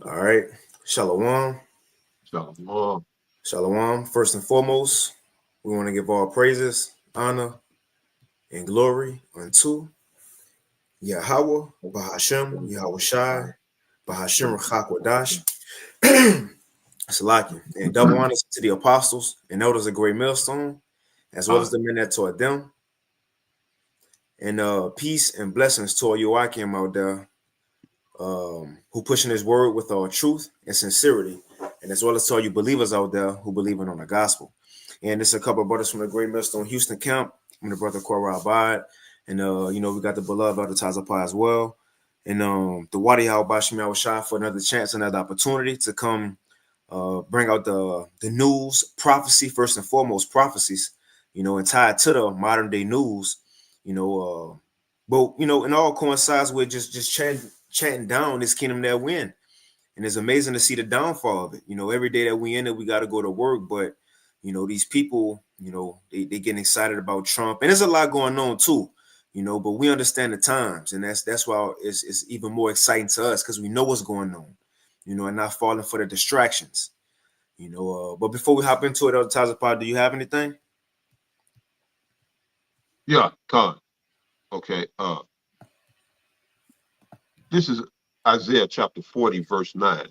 All right. Shalom. Shalom. Shalom. First and foremost, we want to give all praises, honor, and glory unto Yahweh, Bahashem, Yahweh Shai, Bahashem Rachakwadash, Salakia. And double honors to the apostles and elders of Great Millstone, as well as the men that taught them. And peace and blessings to all Joachim out there who pushing his word with all truth and sincerity, and as well as to all you believers out there who believe in on the gospel. And this is a couple of brothers from the Great Millstone Houston camp. I'm the brother Korah Abad, and we got the beloved Elder Tazapah as well, and the Wadi Al Bashim Shah for another chance, another opportunity to come bring out the news, prophecy first and foremost, prophecies, and tie it to the modern day news, you know, but it all coincides with just chanting down this kingdom that we're in. And it's amazing to see the downfall of it. Every day that we in it, we got to go to work. But, these people, they getting excited about Trump. And there's a lot going on too, but we understand the times. And that's why it's even more exciting to us because we know what's going on, and not falling for the distractions, But before we hop into it, Elder Tazapah, do you have anything? Yeah, Khan. Okay. This is Isaiah chapter 40, verse 9.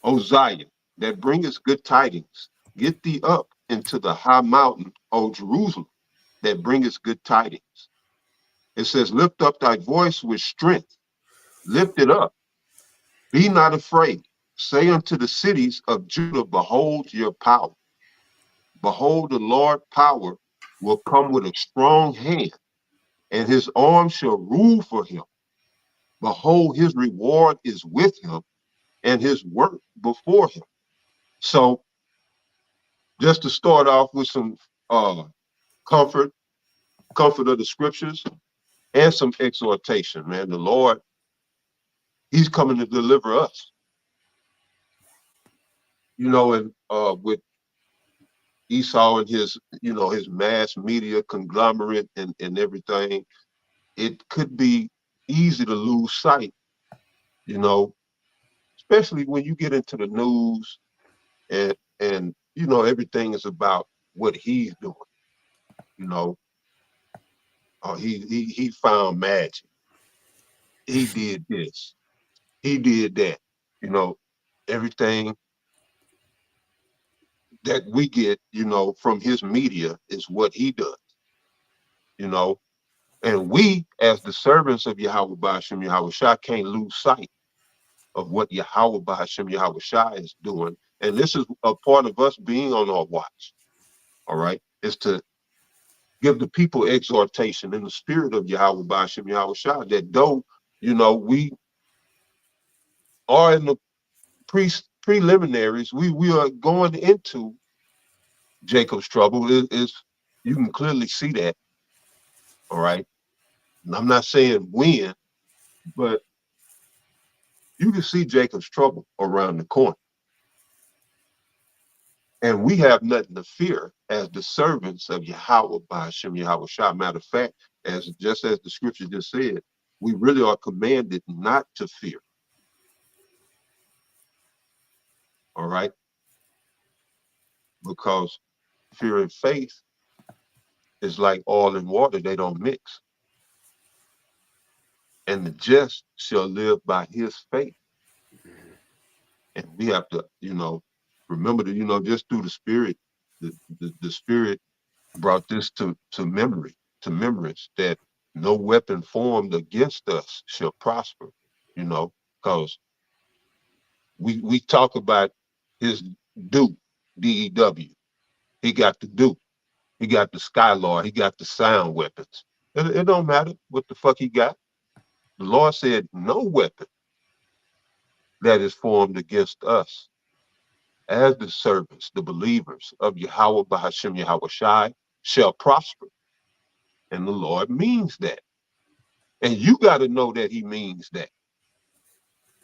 O Zion, that bringeth good tidings, get thee up into the high mountain, O Jerusalem, that bringeth good tidings. It says, lift up thy voice with strength, lift it up, be not afraid. Say unto the cities of Judah, behold your power. Behold, the Lord power will come with a strong hand, and his arm shall rule for him. Behold, his reward is with him, and his work before him. So, just to start off with some comfort, comfort of the scriptures, and some exhortation, man. The Lord, he's coming to deliver us. And with Esau and his mass media conglomerate and everything, it could be easy to lose sight, you know, especially when you get into the news and everything is about what he's doing. You know, he found magic. He did this. He did that. You know, everything that we get, from his media is what he does. You know, and we, as the servants of Yahweh Ba'ashem Yahweh Shai, can't lose sight of what Yahweh Ba'ashem Yahweh Shai is doing. And this is a part of us being on our watch. All right, is to give the people exhortation in the spirit of Yahweh Ba'ashem Yahweh Shai, that though, we are in the preliminaries, we are going into Jacob's trouble. Is You can clearly see that. All right. And I'm not saying when, but you can see Jacob's trouble around the corner. And we have nothing to fear as the servants of Yahweh Ba'ashem Yahweh Shai. Matter of fact, just as the scripture just said, we really are commanded not to fear. All right. Because fear and faith is like oil and water, they don't mix. And the just shall live by his faith. And we have to, remember that, just through the spirit, the spirit brought this to memory, to remembrance, that no weapon formed against us shall prosper, because we talk about his due, DEW. He got the due. He got the Skylord. He got the sound weapons. It don't matter what the fuck he got. The Lord said, no weapon that is formed against us as the servants, the believers of Yahweh Ba'ashem Yahweh Shai shall prosper. And the Lord means that. And you got to know that he means that.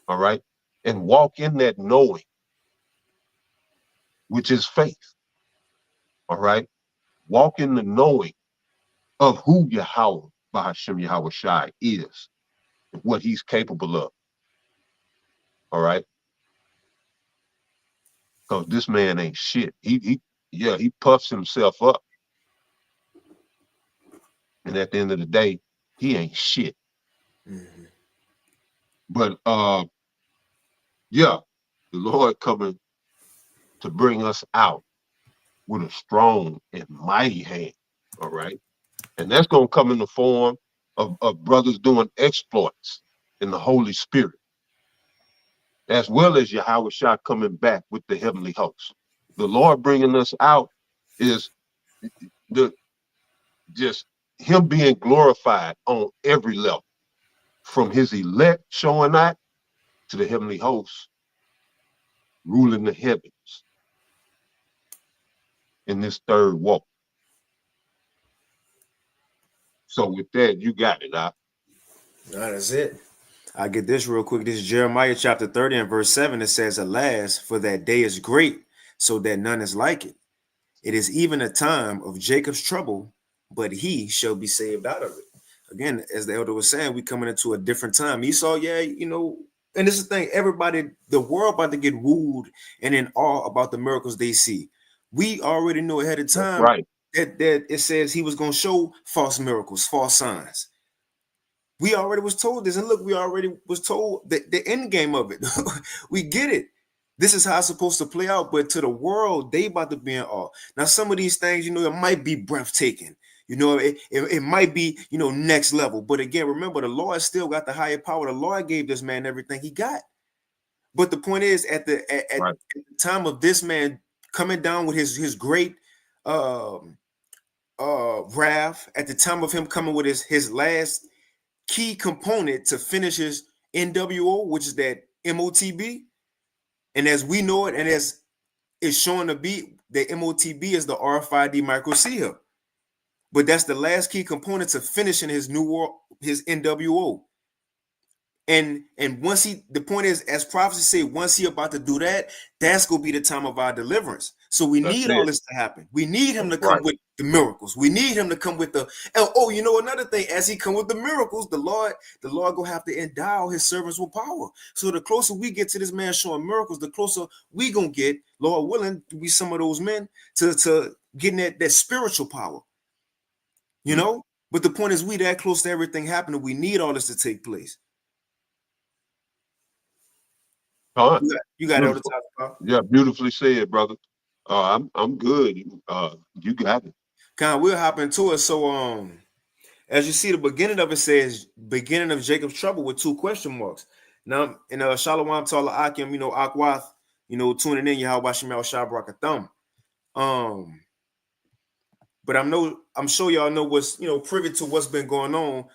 All right. And walk in that knowing, which is faith. All right. Walk in the knowing of who Yahweh Ba'ashem Yahweh Shai is, what he's capable of. All right. because this man ain't shit. He puffs himself up, and at the end of the day, he ain't shit. Mm-hmm. But the Lord coming to bring us out with a strong and mighty hand. All right. And that's going to come in the form of brothers doing exploits in the Holy Spirit, as well as Yahweh Shah coming back with the heavenly host. The Lord bringing us out is just him being glorified on every level, from his elect showing out to the heavenly host ruling the heavens in this third walk. So with that, you got it. That's it. I get this real quick. This is Jeremiah chapter 30 and verse 7. It says, "Alas, for that day is great, so that none is like it. It is even a time of Jacob's trouble, but he shall be saved out of it." Again, as the elder was saying, we coming into a different time. Esau, and this is the thing, everybody, the world about to get wooed and in awe about the miracles they see. We already know ahead of time right. that it says he was going to show false miracles, false signs. We already was told this, and look, we already was told the end game of it. We get it. This is how it's supposed to play out, but to the world, they about to be in awe. Now, some of these things, it might be breathtaking. It might be, next level. But again, remember, the Lord still got the higher power. The Lord gave this man everything he got. But the point is, at the time of this man coming down with his great wrath, at the time of him coming with his last key component to finish his NWO, which is that MOTB. And as we know it, and as it's shown to be, the MOTB is the RFID micro seal. But that's the last key component to finishing his his NWO. And once the point is, as prophecy say, once he about to do that, that's gonna be the time of our deliverance. So we need all this to happen. We need him to come with the miracles. We need him to come with the another thing, as he come with the miracles, the Lord gonna have to endow his servants with power. So the closer we get to this man showing miracles, the closer we gonna get, Lord willing, to be some of those men to getting that spiritual power. But the point is, we that close to everything happening. We need all this to take place. You got it. Yeah, beautifully said, brother. I'm good. You got it. We'll hop into it. So as you see, the beginning of it says beginning of Jacob's trouble with 2 question marks. Now in Shalom Tala Akim, Akwath, tuning in, Yahweh Shemel Shabrakatham. But I'm sure y'all know what's privy to what's been going on.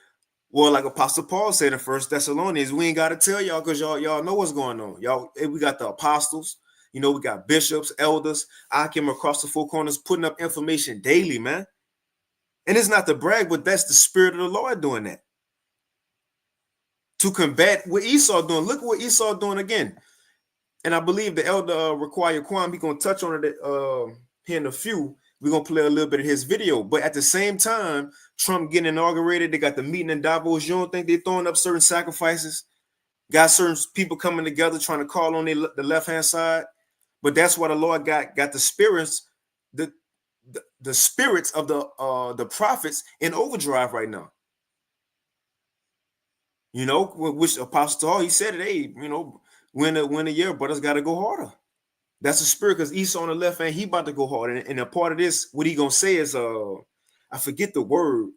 Well, like Apostle Paul said in 1 Thessalonians, we ain't got to tell y'all because y'all know what's going on. We got the apostles, we got bishops, elders, Akim across the 4 corners putting up information daily, man. And it's not to brag, but that's the Spirit of the Lord doing that. To combat what Esau doing. Look what Esau doing again. And I believe the elder Require Kwam, he's going to touch on it here in a few. We're going to play a little bit of his video. But at the same time, Trump getting inaugurated, they got the meeting in Davos. You don't think they're throwing up certain sacrifices? Got certain people coming together trying to call on the left-hand side. But that's why the Lord got the spirits, the spirits of the prophets in overdrive right now. Which Apostle Paul, he said it, hey, win a year, brothers got to go harder. That's the spirit, because Esau on the left hand, he about to go hard. And a part of this, what he gonna say is I forget the word,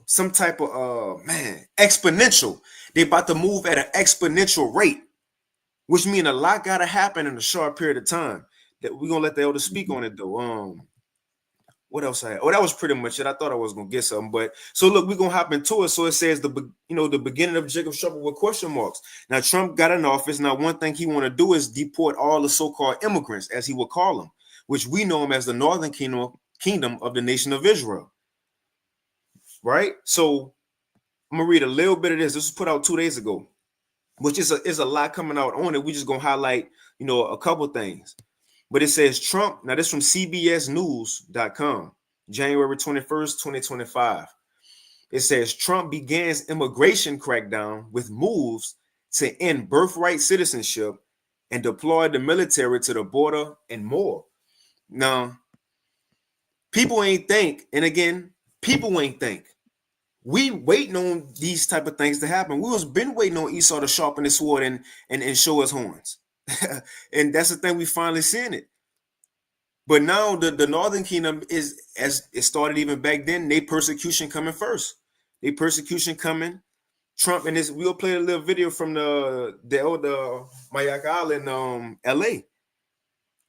some type of exponential. They about to move at an exponential rate, which means a lot gotta happen in a short period of time. That we're gonna let the elder speak on it though. What else I had? Oh, that was pretty much it. I thought I was gonna get something, but so look, we're gonna hop into it. So it says the beginning of Jacob's trouble with question marks. Now Trump got in office. Now one thing he want to do is deport all the so-called immigrants, as he would call them, which we know them as the Northern Kingdom of the nation of Israel. Right. So I'm gonna read a little bit of this. This was put out 2 days ago, which is a lot coming out on it. We just gonna highlight a couple things. But it says Trump, now this from CBSnews.com, January 21st, 2025. It says Trump begins immigration crackdown with moves to end birthright citizenship and deployed the military to the border and more. Now, people ain't think, and again, people ain't think. We waiting on these type of things to happen. We was been waiting on Esau to sharpen his sword and show his horns. And that's the thing, we finally seeing it. But now the Northern Kingdom is, as it started even back then, they persecution coming first. They persecution coming. Trump and this, we'll play a little video from the old Mayak Island, LA,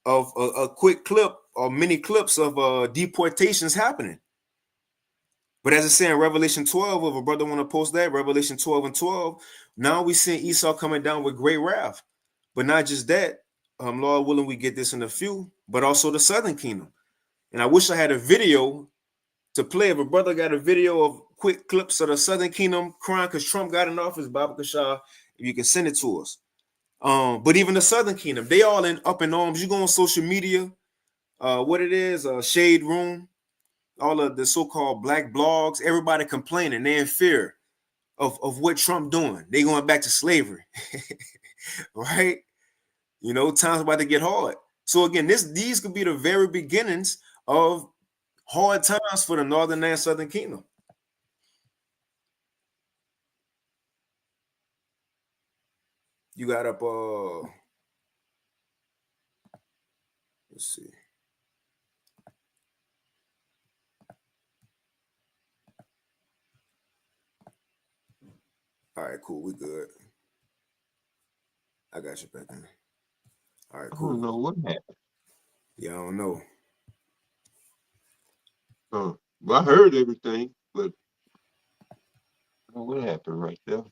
of a quick clip or many clips of deportations happening. But as I say in Revelation 12, if a brother want to post that, Revelation 12 and 12, now we see Esau coming down with great wrath. But not just that, Lord willing, we get this in a few, but also the Southern Kingdom. And I wish I had a video to play. If a brother got a video of quick clips of the Southern Kingdom crying because Trump got in office, Baba Kashah, if you can send it to us. But even the Southern Kingdom, they all up in arms. You go on social media, what it is, Shade Room, all of the so-called black blogs, everybody complaining. They're in fear of what Trump doing. They going back to slavery, right? You know, time's about to get hard. So again, these could be the very beginnings of hard times for the Northern and Southern Kingdom. You got up, let's see. All right, cool. We good. I got you back then. All right, cool. I don't know what happened. Yeah, I don't know. Well, I heard everything, but I don't know what happened right there.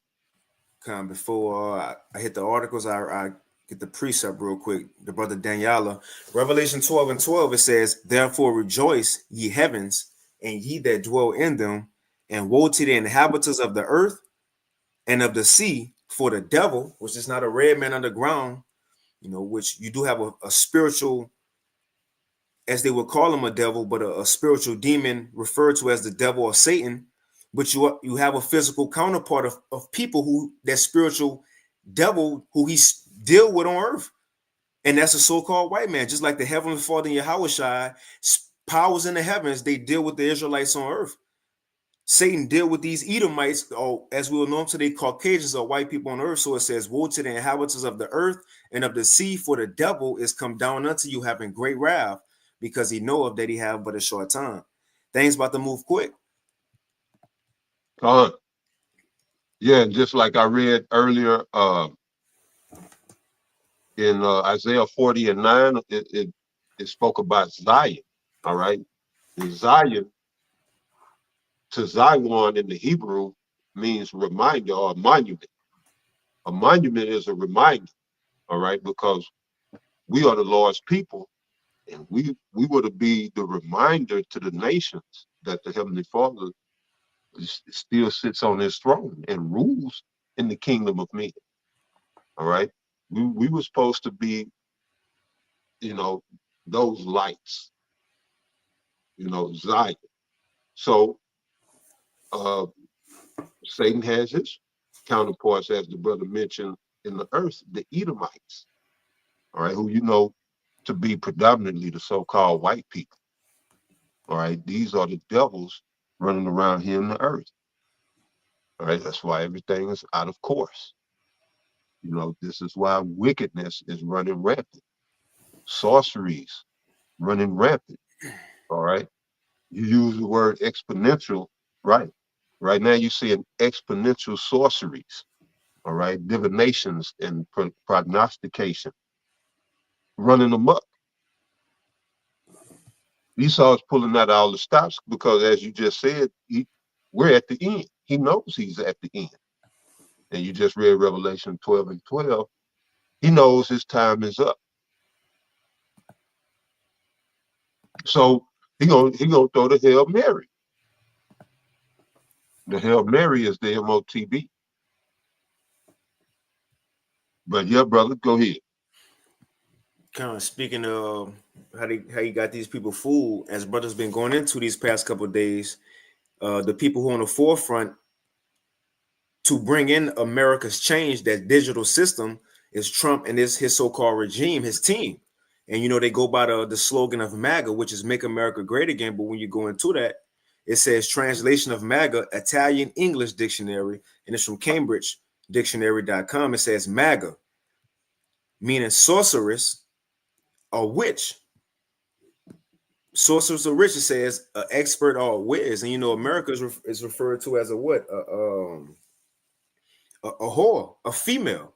Kind of before I hit the articles, I get the precept real quick. The brother Daniela, Revelation 12 and 12, it says, "Therefore rejoice, ye heavens, and ye that dwell in them, and woe to the inhabitants of the earth and of the sea, for the devil," which is not a red man underground, you know, which you do have a spiritual, as they would call him, a devil, but a spiritual demon referred to as the devil or Satan. But you have a physical counterpart of people who, that spiritual devil who he deal with on earth. And that's a so-called white man, just like the Heavenly Father in Yahushua, powers in the heavens, they deal with the Israelites on earth. Satan deal with these Edomites, or as we will know them today, Caucasians or white people on earth. So it says, "Woe to the inhabitants of the earth and of the sea, for the devil is come down unto you having great wrath, because he knoweth that he have but a short time." Things about to move quick. Yeah, and just like I read earlier in Isaiah 40 and 9, it spoke about Zion. All right. And Zion, to Zion in the Hebrew, means reminder or monument. A monument is a reminder, all right, because we are the Lord's people, and we were to be the reminder to the nations that the Heavenly Father still sits on his throne and rules in the kingdom of men. All right. We were supposed to be, you know, those lights, you know, Zion. So Satan has his counterparts, as the brother mentioned, in the earth, the Edomites, all right, who you know to be predominantly the so-called white people. All right, these are the devils running around here in the earth. All right, that's why everything is out of course. You know, this is why wickedness is running rampant. Sorceries running rampant. All right. You use the word exponential, right? Right now you see an exponential sorceries, all right, divinations and prognostication running amok. Esau's pulling out all the stops because, as you just said, we're at the end. He knows he's at the end. And you just read Revelation 12 and 12. He knows his time is up. So he gonna throw the Hail Mary. The Hail Mary is the MOTB. But yeah, brother, go ahead. Kind of speaking of how you got these people fooled, as brothers been going into these past couple of days, the people who are on the forefront to bring in America's change, that digital system, is Trump and his so-called regime, his team. And you know, they go by the slogan of MAGA, which is Make America Great Again. But when you go into that, it says translation of MAGA, Italian English Dictionary, and it's from CambridgeDictionary.com. It says MAGA, meaning sorceress or witch. Sorceress or witch, it says an expert or a whiz. And you know, America is referred to as a what? A whore, a female.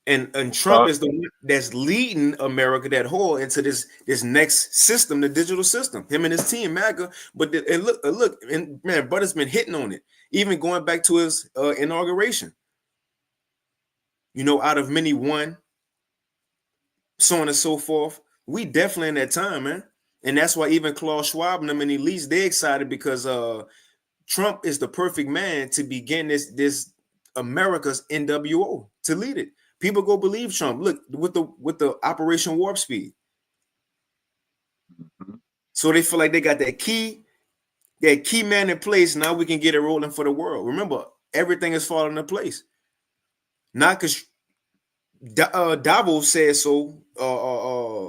And Trump is the one that's leading America, that whore, into this next system, the digital system. Him and his team, MAGA. But look, and man, Butter's been hitting on it, even going back to his inauguration. You know, out of many one, so on and so forth. We definitely in that time, man. And that's why even Klaus Schwab and them and elites, they're excited because Trump is the perfect man to begin this America's NWO, to lead it. People go believe Trump. Look, with the Operation Warp Speed. Mm-hmm. So they feel like they got that key man in place. Now we can get it rolling for the world. Remember, everything is falling into place. Not because Davos said so.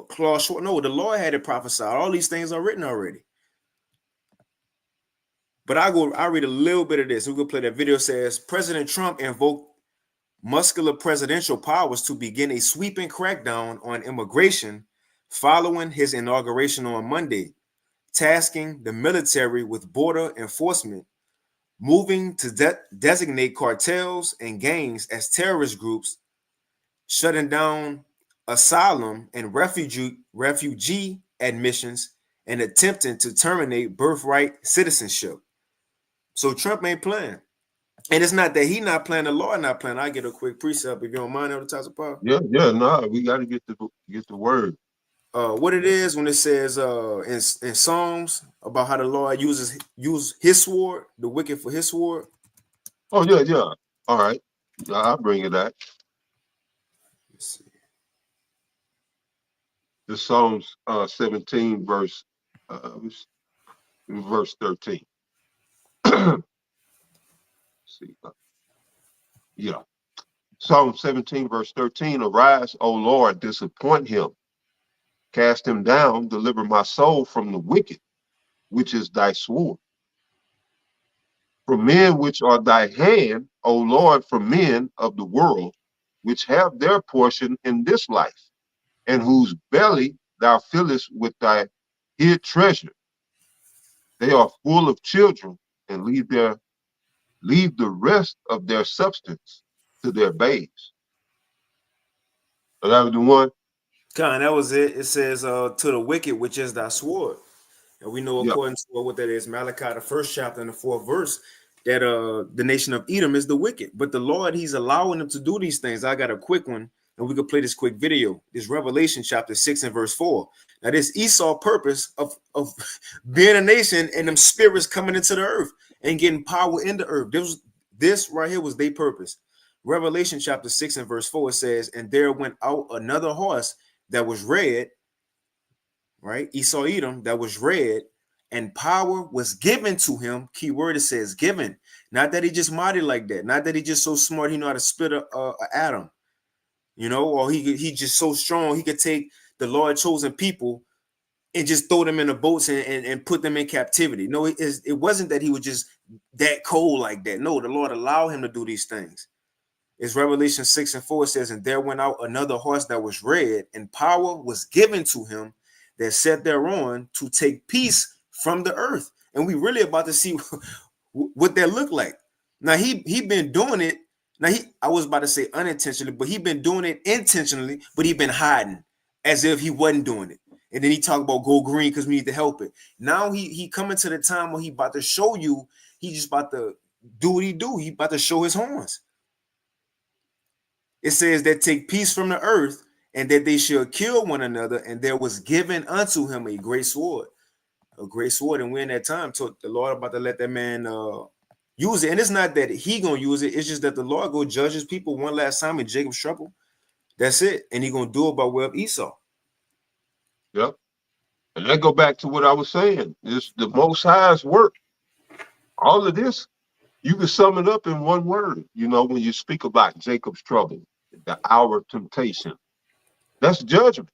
Klaus Schwab, no, the Lord had it prophesied. All these things are written already. But I read a little bit of this. We're gonna play that video. It says President Trump invoked muscular presidential powers to begin a sweeping crackdown on immigration following his inauguration on Monday, tasking the military with border enforcement, moving to designate cartels and gangs as terrorist groups, shutting down asylum and refugee admissions, and attempting to terminate birthright citizenship. So Trump ain't playing. And it's not that he not playing, the law not playing. I get a quick precept if you don't mind, Elder Tyson Power. Yeah, no, we got to get the word. What it is when it says in Psalms about how the Lord use his sword, the wicked for his sword. Oh yeah. All right, I'll bring it back. Let's see. The Psalms 17 verse 13. See, yeah. Psalm 17 verse 13. Arise, O Lord, disappoint him. Cast him down, deliver my soul from the wicked, which is thy sword. From men which are thy hand, O Lord, from men of the world, which have their portion in this life, and whose belly thou fillest with thy hid treasure. They are full of children, and leave the rest of their substance to their babes. So that was the one. Con, that was it. It says to the wicked, which is thy sword. And we know according to what that is, Malachi, the 1st chapter and the 4th verse, that the nation of Edom is the wicked. But the Lord, he's allowing them to do these things. I got a quick one, and we could play this quick video. This Revelation chapter 6 and verse 4. Now this Esau purpose of being a nation and them spirits coming into the earth and getting power in the earth. This right here was their purpose. Revelation chapter 6 and verse 4 says, and there went out another horse that was red, right? Esau Edom, that was red, and power was given to him. Key word, it says given. Not that he just mighty like that. Not that he just so smart he know how to split a atom, you know, or he just so strong he could take the Lord chosen people and just throw them in the boats and put them in captivity. No, it wasn't that he was just that cold like that. No, the Lord allowed him to do these things. It's Revelation 6 and 4 says, and there went out another horse that was red, and power was given to him that sat thereon to take peace from the earth. And we really about to see what that looked like. Now he been doing it. Now I was about to say unintentionally, but he been doing it intentionally, but he been hiding as if he wasn't doing it. And then he talked about go green because we need to help it. Now he coming to the time where he about to show you, he just about to do what he do. He about to show his horns. It says that take peace from the earth, and that they should kill one another, and there was given unto him a great sword. And we're in that time. So the Lord about to let that man use it. And it's not that he gonna use it, it's just that the Lord go judge his people one last time in Jacob's trouble. That's it. And he gonna do it by way of Esau. Yep. And that go back to what I was saying. It's the Most High's work. All of this, you can sum it up in one word, you know, when you speak about Jacob's trouble. the hour of temptation. That's judgment.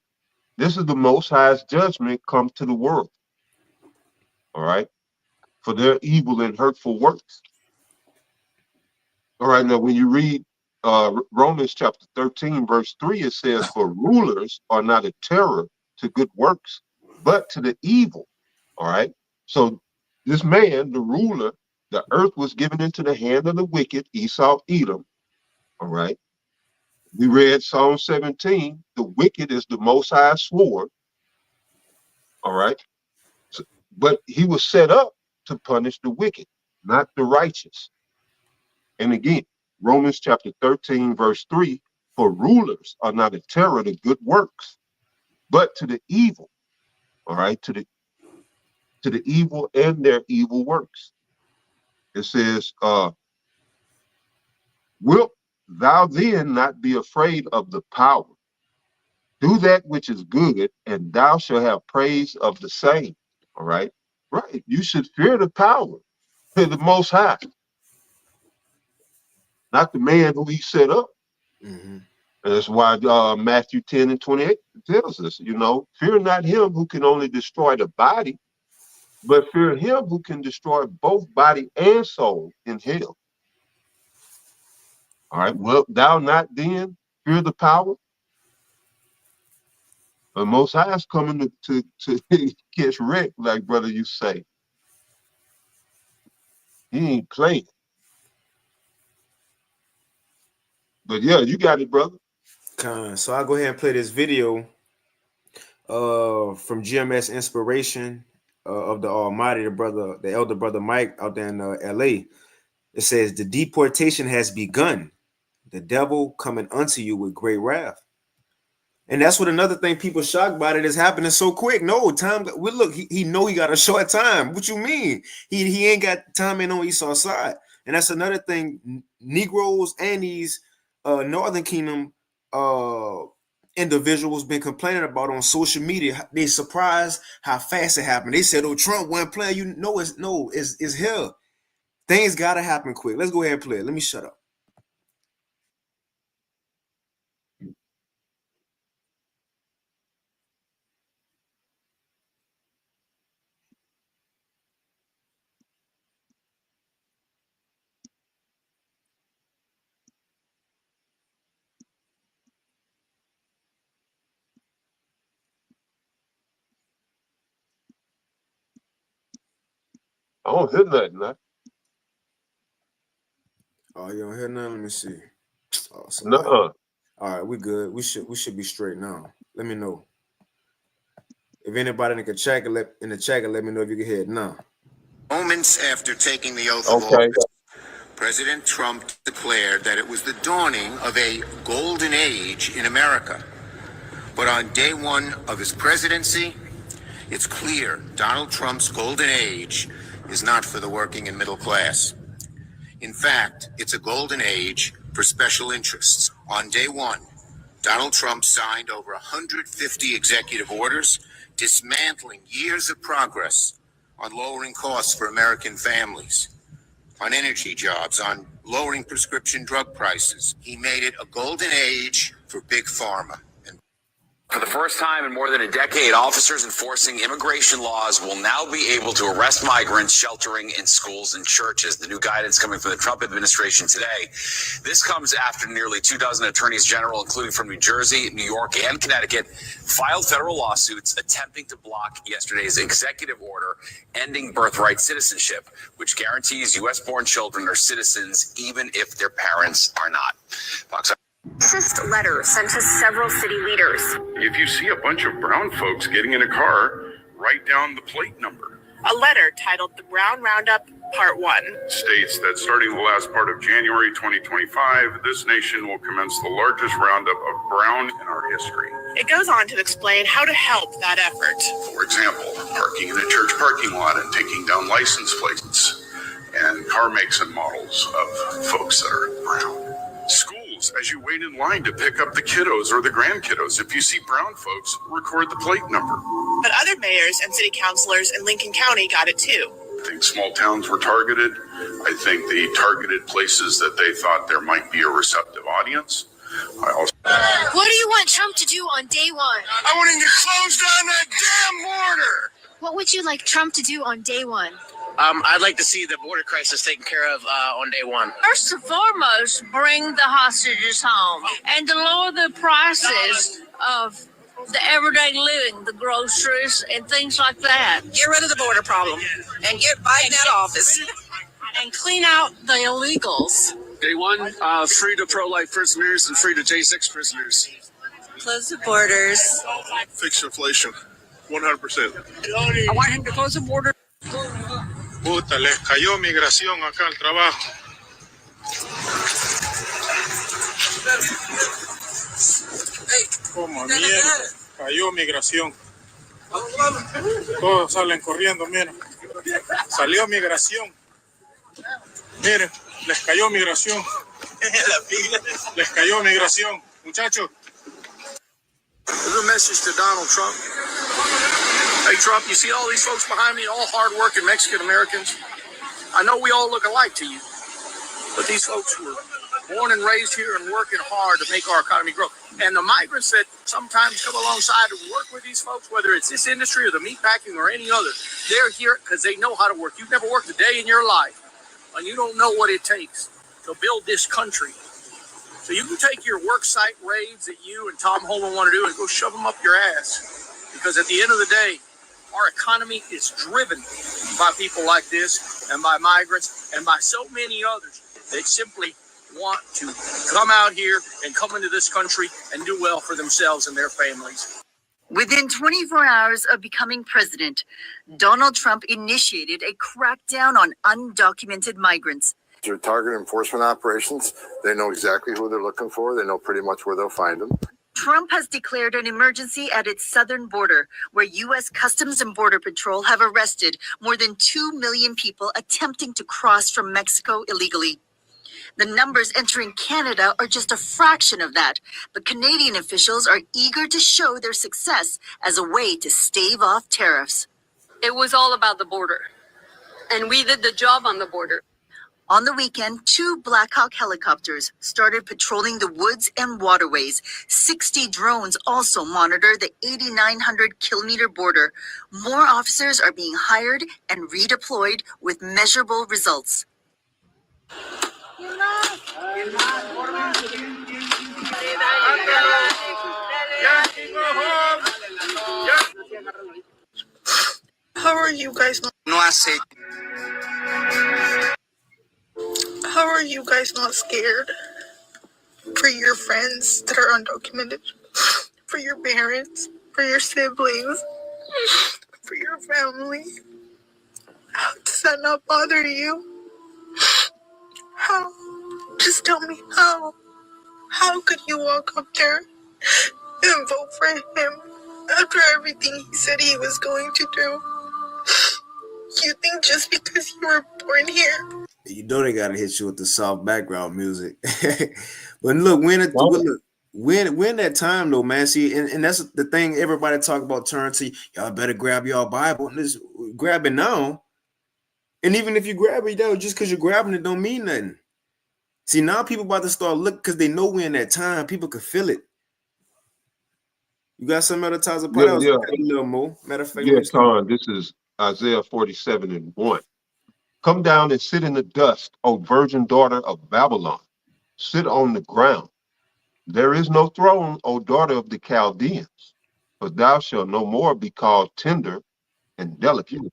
This is the Most High's judgment come to the world. All right, for their evil and hurtful works. All right, now when you read Romans chapter 13, verse 3, it says, for rulers are not a terror to good works, but to the evil. All right, so this man, the ruler, the earth was given into the hand of the wicked, Esau, Edom. All right, we read Psalm 17, the wicked is the Most High sword. All right, so, but he was set up to punish the wicked, not the righteous. And again, Romans chapter 13, verse 3, for rulers are not a terror to good works, but to the evil. All right, to the evil and their evil works. It says, wilt thou then not be afraid of the power? Do that which is good, and thou shalt have praise of the same. All right, right. You should fear the power, fear the Most High, not the man who he set up. Mm-hmm. And that's why Matthew 10 and 28 tells us, fear not him who can only destroy the body, but fear him who can destroy both body and soul in hell. All right, well, thou not then fear the power? The Most High is coming to catch wreck, like brother you say. He ain't playing. But yeah, you got it, brother. So I'll go ahead and play this video from GMS Inspiration of the Almighty, the elder brother Mike out there in LA. It says, the deportation has begun, the devil coming unto you with great wrath. And that's what another thing people shocked about it is happening so quick. No time. We look, he know he got a short time. What you mean? He ain't got time in on Esau's side. And that's another thing. Negroes and these Northern Kingdom individuals been complaining about on social media. They surprised how fast it happened. They said, "Oh, Trump wasn't playing." It's here. Things gotta happen quick. Let's go ahead and play it. Let me shut up. I don't hear nothing, man. Oh, you don't hear nothing? Let me see. Oh, Nuh-uh. All right, we good. We should be straight now. Let me know. If anybody in the chat can let me know if you can hear it now. Moments after taking the oath of office, President Trump declared that it was the dawning of a golden age in America. But on day one of his presidency, it's clear Donald Trump's golden age is not for the working and middle class. In fact, it's a golden age for special interests. On day one, Donald Trump signed over 150 executive orders, dismantling years of progress on lowering costs for American families, on energy jobs, on lowering prescription drug prices. He made it a golden age for big pharma. For the first time in more than a decade, officers enforcing immigration laws will now be able to arrest migrants sheltering in schools and churches. The new guidance coming from the Trump administration today. This comes after nearly 24 attorneys general, including from New Jersey, New York, and Connecticut, filed federal lawsuits attempting to block yesterday's executive order ending birthright citizenship, which guarantees U.S.-born children are citizens even if their parents are not. Fox. Racist letter sent to several city leaders. If you see a bunch of brown folks getting in a car, write down the plate number. A letter titled The Brown Roundup, Part 1. States that starting the last part of January 2025, this nation will commence the largest roundup of brown in our history. It goes on to explain how to help that effort. For example, parking in a church parking lot and taking down license plates and car makes and models of folks that are brown. Schools, as you wait in line to pick up the kiddos or the grandkiddos, if you see brown folks, record the plate number. But other mayors and city councilors in Lincoln County got it too. I think small towns were targeted. I think they targeted places that they thought there might be a receptive audience. What do you want Trump to do on day one? I want him to close down that damn border. What would you like Trump to do on day one? I'd like to see the border crisis taken care of on day one. First and foremost, bring the hostages home and to lower the prices of the everyday living, the groceries and things like that. Get rid of the border problem and get Biden out of office. And clean out the illegals. Day one, free to pro-life prisoners and free to J6 prisoners. Close the borders. Fix inflation, 100%. I want him to close the border. Puta, les cayó migración acá al trabajo. Como mierda, cayó migración. Todos salen corriendo, miren. Salió migración. Miren, les cayó migración. Les cayó migración. Muchachos. There's a message to Donald Trump. Hey, Trump, you see all these folks behind me, all hard-working Mexican Americans? I know we all look alike to you, but these folks were born and raised here and working hard to make our economy grow. And the migrants that sometimes come alongside and work with these folks, whether it's this industry or the meatpacking or any other, they're here because they know how to work. You've never worked a day in your life, and you don't know what it takes to build this country. So you can take your work site raids that you and Tom Homan want to do and go shove them up your ass. Because at the end of the day, our economy is driven by people like this and by migrants and by so many others that simply want to come out here and come into this country and do well for themselves and their families. Within 24 hours of becoming president, Donald Trump initiated a crackdown on undocumented migrants. Through targeted enforcement operations, they know exactly who they're looking for. They know pretty much where they'll find them. Trump has declared an emergency at its southern border, where U.S. Customs and Border Patrol have arrested more than 2 million people attempting to cross from Mexico illegally. The numbers entering Canada are just a fraction of that, but Canadian officials are eager to show their success as a way to stave off tariffs. It was all about the border. And we did the job on the border. On the weekend, 2 Black Hawk helicopters started patrolling the woods and waterways. 60 drones also monitor the 8,900-kilometer border. More officers are being hired and redeployed with measurable results. How are you guys not? How are you guys not scared? For your friends that are undocumented, for your parents, for your siblings, for your family. How does that not bother you? How? Just tell me how. How could you walk up there and vote for him after everything he said he was going to do? You think just because you were born here? You know they gotta hit you with the soft background music. But look, when that time though, man. See, and that's the thing everybody talk about, turn to y'all better grab y'all Bible and just grab it now. And even if you grab it, though, just because you're grabbing it don't mean nothing. See, now people about to start looking because they know we're in that time. People can feel it. You got some other times of put out a little more. Matter of fact, Con, this is Isaiah 47:1. Come down and sit in the dust, O virgin daughter of Babylon. Sit on the ground. There is no throne, O daughter of the Chaldeans, but thou shalt no more be called tender and delicate.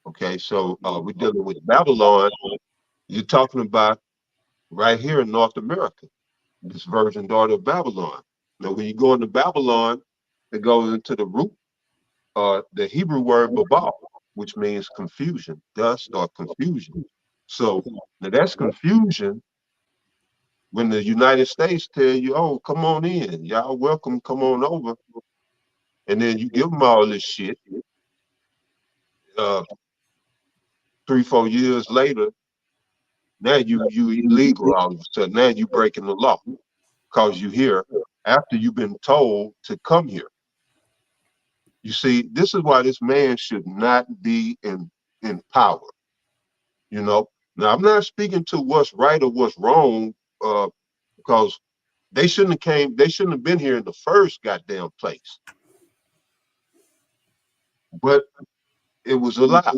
Okay, so we're dealing with Babylon. You're talking about right here in North America, this virgin daughter of Babylon. Now, when you go into Babylon, it goes into the root, the Hebrew word babal, which means confusion, dust or confusion. So now that's confusion when the United States tell you, oh, come on in, y'all welcome, come on over. And then you give them all this shit. 3-4 years later, now you illegal all of a sudden. Now you breaking the law because you here after you've been told to come here. You see, this is why this man should not be in power. You know, now I'm not speaking to what's right or what's wrong, because They shouldn't have been here in the first goddamn place. But it was allowed.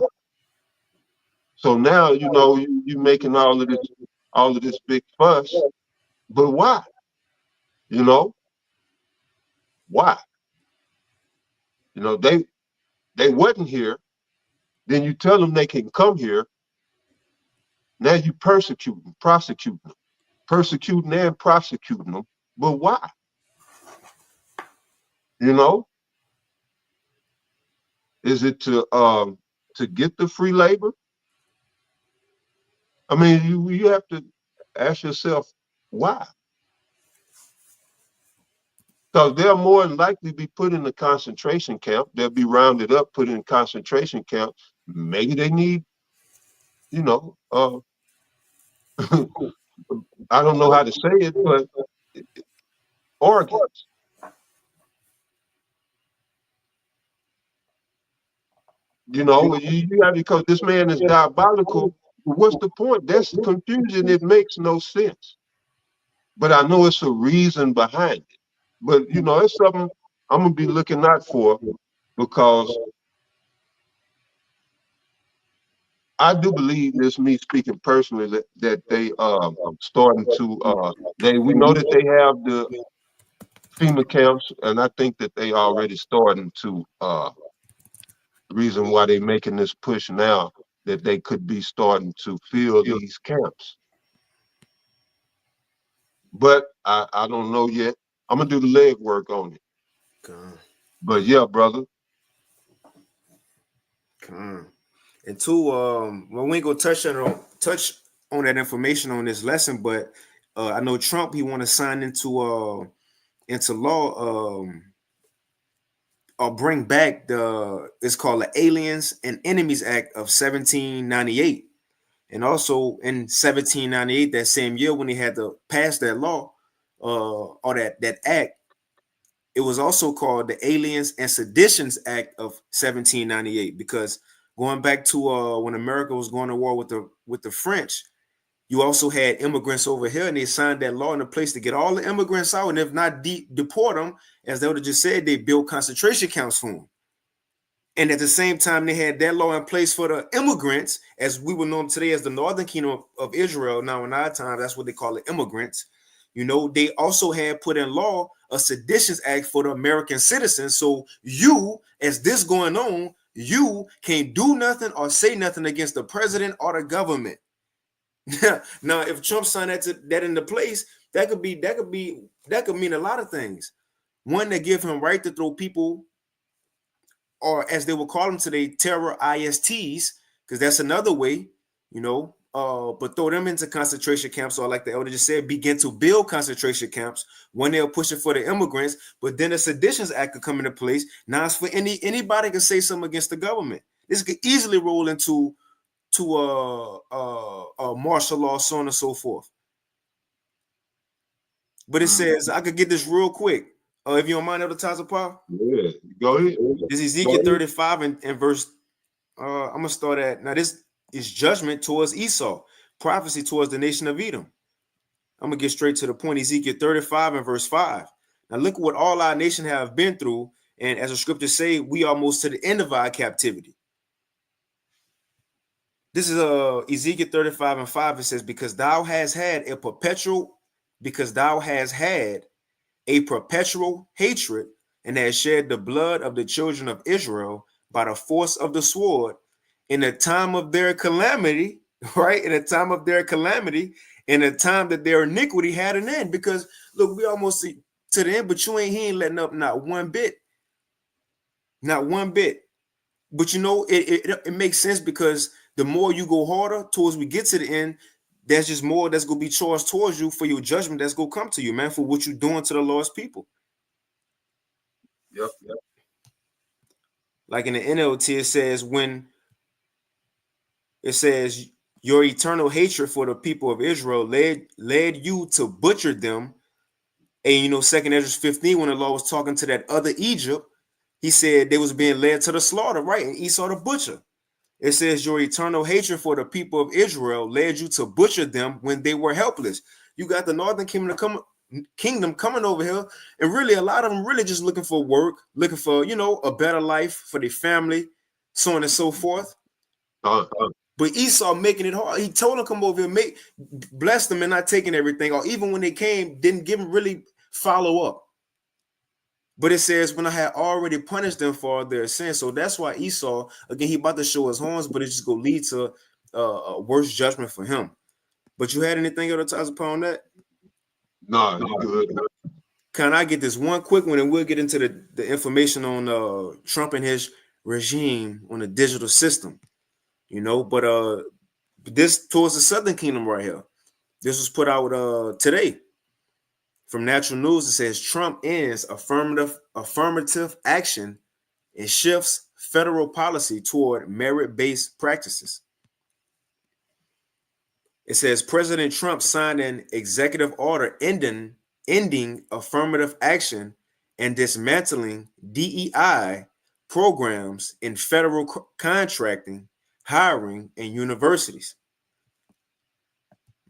So now, you know, you making all of this big fuss. But why? You know? Why? You know, they wasn't here. Then you tell them they can come here. Now you prosecuting and prosecuting them. But why? You know? Is it to get the free labor? I mean, you have to ask yourself why. Because they'll more than likely be put in a concentration camp. They'll be rounded up, put in a concentration camp. Maybe they need, you know, I don't know how to say it, but organs. You know, you have, because this man is diabolical. What's the point? That's confusion. It makes no sense. But I know it's a reason behind it. But, you know, it's something I'm going to be looking out for, because I do believe, this me speaking personally, that they starting to, we know that they have the FEMA camps, and I think that they already starting to, the reason why they're making this push now, that they could be starting to fill these camps. But I don't know yet. I'm gonna do the leg work on it. But yeah, brother. And two, well, we ain't gonna touch on that information on this lesson, but I know Trump, he want to sign into law or bring back it's called the Aliens and Enemies Act of 1798. And also in 1798, that same year when they had to pass that law, or that act, it was also called the Aliens and Seditions Act of 1798, because going back to when America was going to war with the French, you also had immigrants over here, and they signed that law into place to get all the immigrants out, and if not deport them, as they would have just said, they built concentration camps for them. And at the same time, they had that law in place for the immigrants, as we would know them today as the Northern Kingdom of Israel. Now, in our time, that's what they call it, immigrants. You know, they also had put in law a Seditions Act for the American citizens. So you, as this going on, you can't do nothing or say nothing against the president or the government. Now, if Trump signed that into place, that could mean a lot of things. One, that give him right to throw people, or as they will call them today, terror ISTs, because that's another way, you know, but throw them into concentration camps, or like the elder just said, begin to build concentration camps when they're pushing for the immigrants. But then the Seditions Act could come into place. Now it's for anybody can say something against the government. This could easily roll into martial law, so on and so forth. But it says, I could get this real quick. If you don't mind, Elder Tazapah. Yeah, go ahead. This is Ezekiel 35 and verse. I'm gonna start at, now this is judgment towards Esau, prophecy towards the nation of Edom. I'm gonna get straight to the point. Ezekiel 35 and verse 5. Now look what all our nation have been through, and as the scriptures say, we are almost to the end of our captivity. This is Ezekiel 35 and 5. It says, because thou hast had a perpetual hatred, and has shed the blood of the children of Israel by the force of the sword in the time of their calamity, right? In the time of their calamity, in the time that their iniquity had an end. Because look, we almost see to the end, but he ain't letting up not one bit. Not one bit. But you know, it makes sense, because the more you go harder towards we get to the end, there's just more that's going to be charged towards you for your judgment that's going to come to you, man, for what you're doing to the Lord's people. Yep. Like in the NLT, it says, your eternal hatred for the people of Israel led you to butcher them. And, you know, 2 Ezra 15, when the Lord was talking to that other Egypt, he said they was being led to the slaughter, right? And Esau the butcher. It says, your eternal hatred for the people of Israel led you to butcher them when they were helpless. You got the Northern Kingdom kingdom coming over here, and really a lot of them really just looking for work, looking for, you know, a better life for their family, so on and so forth. But Esau making it hard. He told them, come over here, bless them, and not taking everything, or even when they came, didn't give them really follow up. But it says, when I had already punished them for their sins. So that's why Esau, again, he about to show his horns, but it's just going to lead to a worse judgment for him. But you had anything else to touch upon that? No, you good. Can I get this one quick one, and we'll get into the information on Trump and his regime on the digital system, you know? But this towards the Southern Kingdom right here. This was put out today from Natural News. It says Trump ends affirmative action and shifts federal policy toward merit-based practices. It says President Trump signed an executive order ending affirmative action and dismantling DEI programs in federal contracting, hiring, and universities.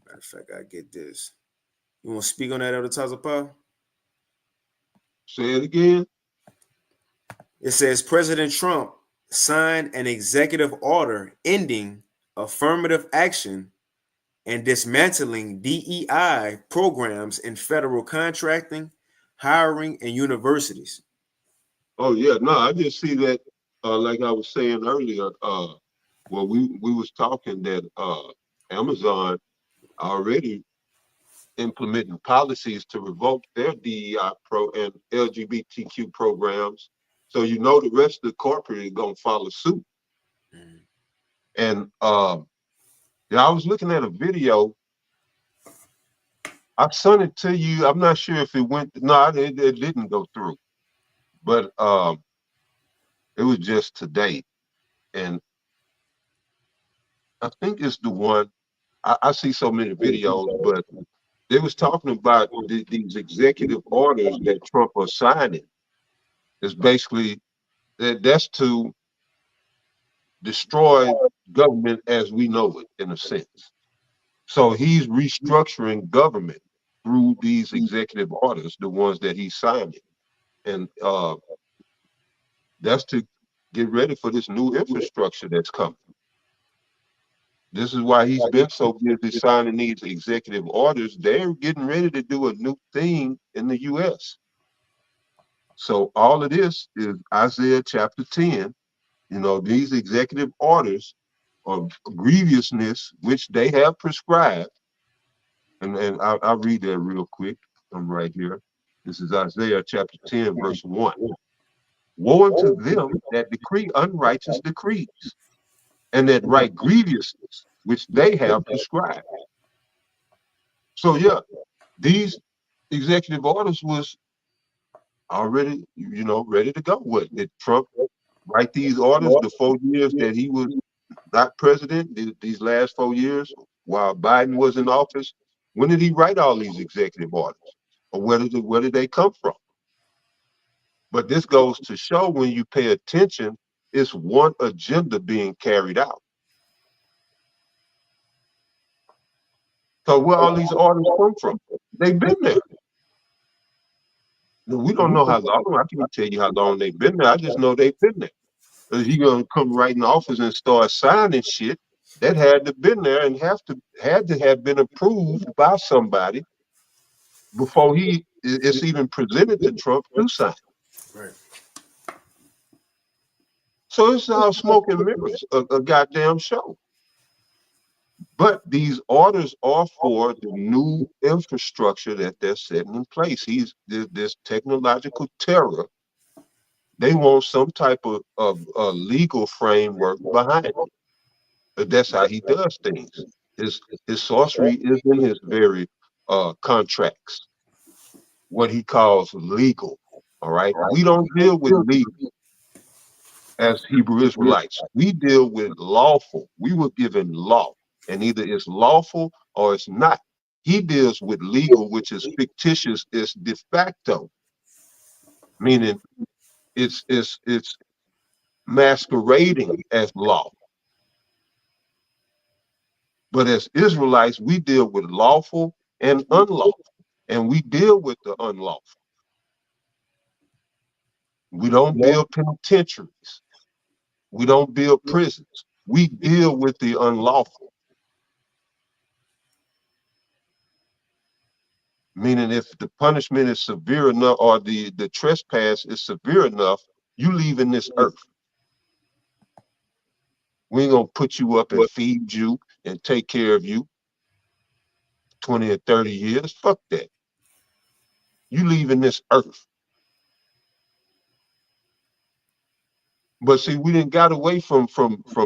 Matter of fact, I get this. You want to speak on that, Elder Tazapal? Say it again. It says President Trump signed an executive order ending affirmative action and dismantling DEI programs in federal contracting, hiring, and universities. Oh yeah, no, I just see that. Like I was saying earlier, well, we was talking that Amazon already implementing policies to revoke their DEI and LGBTQ programs. So you know the rest of the corporate is gonna follow suit. And yeah, I was looking at a video. I sent it to you. I'm not sure if it went. No, it didn't go through. But it was just today, and I think it's the one. I see so many videos, but they was talking about these executive orders that Trump was signing. It's basically that's to destroy government as we know it, in a sense. So he's restructuring government through these executive orders, the ones that he's signing. And that's to get ready for this new infrastructure that's coming. This is why he's been so busy signing these executive orders. They're getting ready to do a new thing in the U.S. So all of this is Isaiah chapter 10. You know, these executive orders of grievousness, which they have prescribed. And I'll read that real quick. I'm right here. This is Isaiah chapter 10, verse 1. Woe unto them that decree unrighteous decrees, and that write grievousness, which they have prescribed. So yeah, these executive orders was already, you know, ready to go. What did Trump write these orders the 4 years that he was not president, these last 4 years while Biden was in office? When did he write all these executive orders? Or where did they come from? But this goes to show, when you pay attention, it's one agenda being carried out. So where all these orders come from? They've been there. We don't know how long. I can't tell you how long they've been there. I just know they've been there. If he gonna come right in office and start signing shit, that had to been there and had to have been approved by somebody before it's even presented to Trump to sign. Right. So it's all smoke and mirrors, a goddamn show. But these orders are for the new infrastructure that they're setting in place. This technological terror. They want some type of legal framework behind it. But that's how he does things. His sorcery is in his very contracts, what he calls legal. All right. We don't deal with legal as Hebrew Israelites. We deal with lawful. We were given law, and either it's lawful or it's not. He deals with legal, which is fictitious, it's de facto, meaning it's masquerading as law. But as Israelites, we deal with lawful and unlawful. And we deal with the unlawful. We don't build penitentiaries. We don't build prisons. We deal with the unlawful. Meaning if the punishment is severe enough or the trespass is severe enough, you leaving this earth. We ain't gonna put you up and feed you and take care of you 20 or 30 years. Fuck that. You leaving this earth. But see, we didn't got away from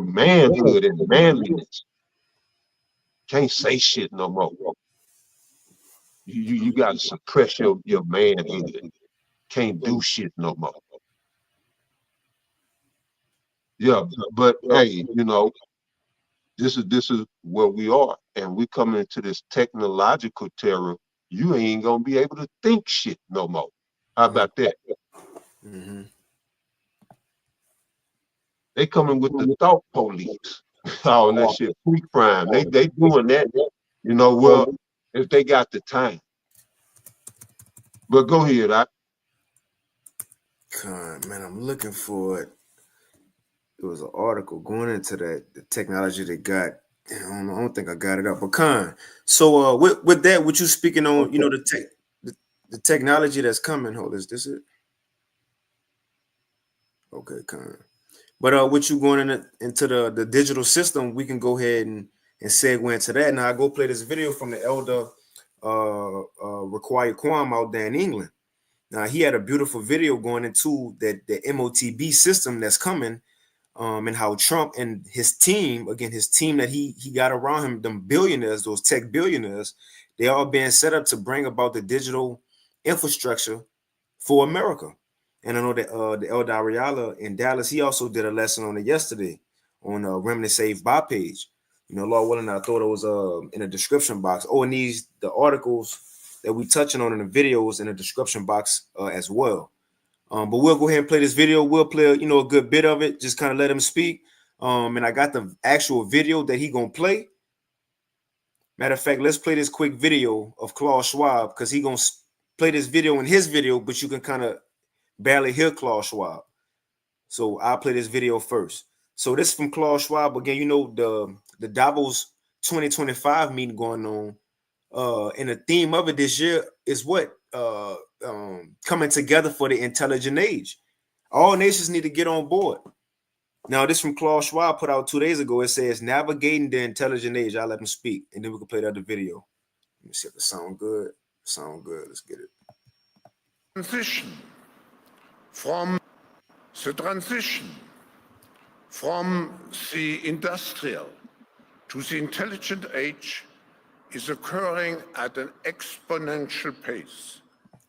manhood and manliness. Can't say shit no more. You gotta suppress your manhood. Can't do shit no more. Yeah, but hey, you know, this is where we are, and we coming into this technological terror. You ain't gonna be able to think shit no more. How about that? Mm-hmm. They coming with the thought police. All that shit, pre-crime. They doing that. You know, well, if they got the time. But go ahead, Man, I'm looking for it. There was an article going into the technology they got. I don't think I got it up. But so with that, what you speaking on, you know, the technology that's coming. Hold, is this it? Okay, But what you going into the digital system, we can go ahead and segue into that. Now I go play this video from the elder Require Kwame out there in England. Now he had a beautiful video going into the MOTB system that's coming, and how Trump and his team, again, his team that he got around him, them billionaires, those tech billionaires, they all being set up to bring about the digital infrastructure for America. And I know that the elder Ariala in Dallas, he also did a lesson on it yesterday on Remnant Saved by page. You know, Lord willing, I thought it was in the description box. Oh, and the articles that we touching on in the videos in the description box as well. But we'll go ahead and play this video. We'll play, a good bit of it. Just kind of let him speak. And I got the actual video that he gonna play. Matter of fact, let's play this quick video of Klaus Schwab, because he gonna play this video in his video, but you can kind of barely hear Klaus Schwab. So I'll play this video first. So this is from Klaus Schwab. Again, you know, the Davos 2025 meeting going on. And the theme of it this year is what? Coming together for the intelligent age. All nations need to get on board. Now, this from Klaus Schwab put out 2 days ago. It says, navigating the intelligent age. I'll let him speak, and then we can play the other video. Let me see if it sound good. Sound good. Let's get it. Transition from the industrial to the intelligent age is occurring at an exponential pace.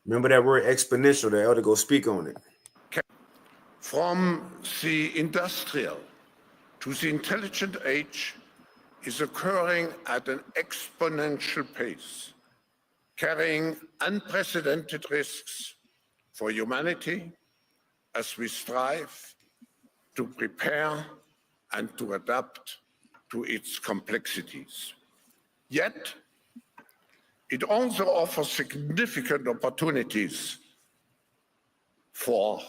Remember that word exponential. The elder go speak on it. From the industrial to the intelligent age is occurring at an exponential pace, carrying unprecedented risks for humanity as we strive to prepare and to adapt to its complexities. Yet, it also offers significant opportunities for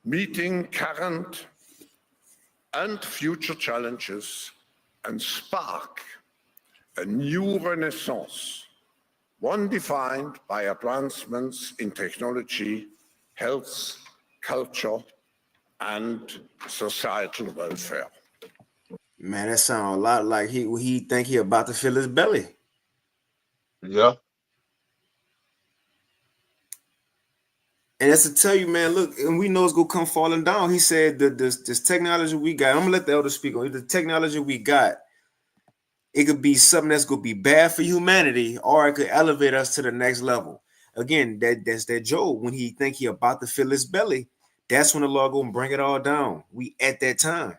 meeting current and future challenges and spark a new renaissance, one defined by advancements in technology, health, culture, and societal welfare. Man, that sounds a lot like he think he about to fill his belly. Yeah. And that's to tell you, man, look, and we know it's gonna come falling down. He said that this technology we got, I'm gonna let the elder speak on it. The technology we got, it could be something that's gonna be bad for humanity, or it could elevate us to the next level. Again, that's that Job. When he think he about to fill his belly, that's when the Lord gonna bring it all down. We at that time.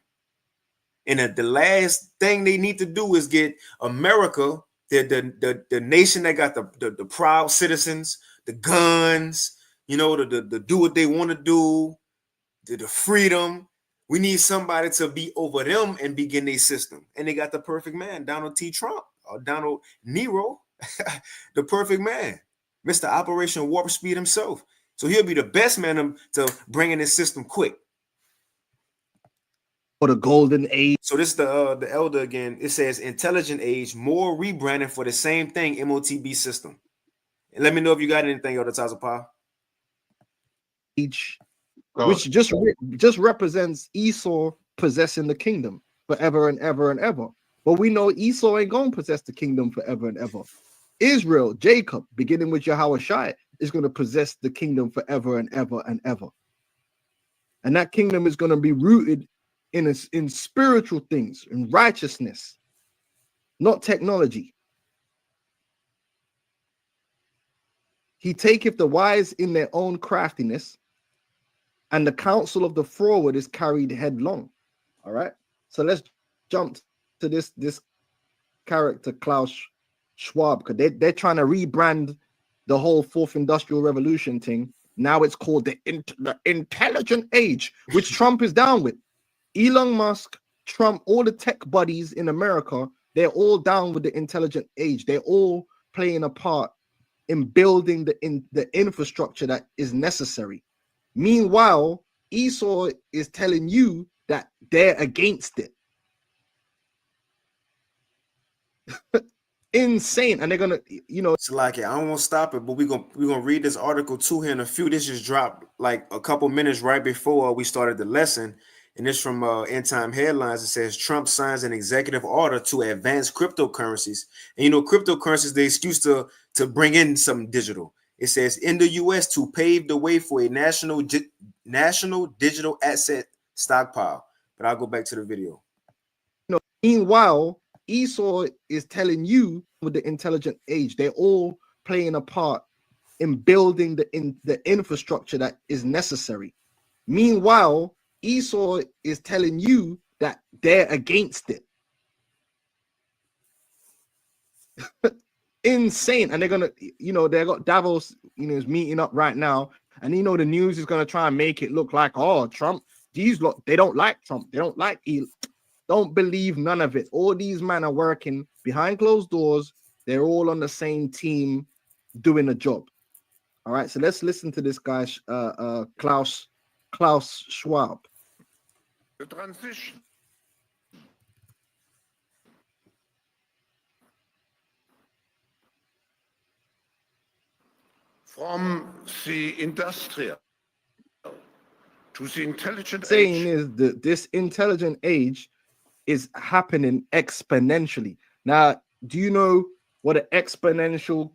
And the last thing they need to do is get America, the nation that got the proud citizens, the guns, the do what they want to do, the freedom. We need somebody to be over them and begin their system. And they got the perfect man, Donald T. Trump, or Donald Nero, the perfect man. Mr. Operation Warp Speed himself. So he'll be the best man to bring in this system quick. For the golden age. So this is the elder again. It says intelligent age, more rebranding for the same thing, MOTB system. And let me know if you got anything, Elder Tazapah. Age, which just represents Esau possessing the kingdom forever and ever and ever. But we know Esau ain't gonna possess the kingdom forever and ever. Israel, Jacob, beginning with Yahweh Shai, is going to possess the kingdom forever and ever and ever. And that kingdom is going to be rooted in spiritual things, in righteousness, not technology. He taketh the wise in their own craftiness, and the counsel of the froward is carried headlong. All right. So let's jump to this character, Klaus Schwab, because they're trying to rebrand the whole fourth industrial revolution thing. Now it's called the intelligent age, which Trump is down with. Elon Musk, Trump, all the tech buddies in America, they're all down with the intelligent age. They're all playing a part in building the infrastructure that is necessary. Meanwhile, Esau is telling you that they're against it. Insane. And they're gonna, it's like, I don't want to stop it, but we're gonna read this article too here in a few. This just dropped like a couple minutes right before we started the lesson, and it's from End Time Headlines. It says Trump signs an executive order to advance cryptocurrencies. And cryptocurrencies, the excuse to bring in some digital. It says in the U.S. to pave the way for a national digital asset stockpile. But I'll go back to the video. Meanwhile, Esau is telling you with the intelligent age, they're all playing a part in building the infrastructure that is necessary. Meanwhile, Esau is telling you that they're against it. Insane. And they're gonna, they got Davos, is meeting up right now, and the news is gonna try and make it look like, oh, Trump, these lot, they don't like Trump, they don't like Elon. Don't believe none of it. All these men are working behind closed doors. They're all on the same team doing a job. All right, so let's listen to this guy, Klaus Schwab. The transition from the industrial to the intelligent saying age. Is that this intelligent age is happening exponentially. Now, do you know what an exponential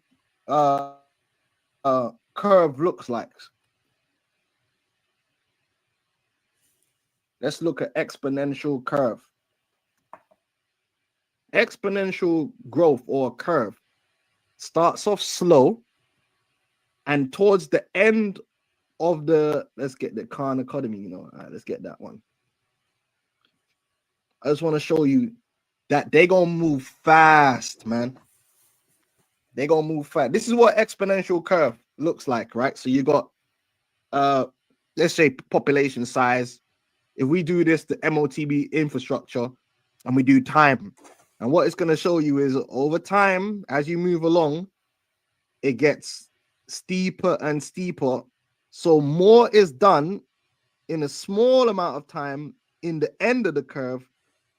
curve looks like? Let's look at exponential curve. Exponential growth or curve starts off slow, and towards the end of let's get the Khan Academy, all right, let's get that one. I just want to show you that they're going to move fast, man. They're going to move fast. This is what exponential curve looks like, right? So you got, let's say, population size. If we do this, the MOTB infrastructure, and we do time, and what it's going to show you is over time, as you move along, it gets steeper and steeper. So more is done in a small amount of time in the end of the curve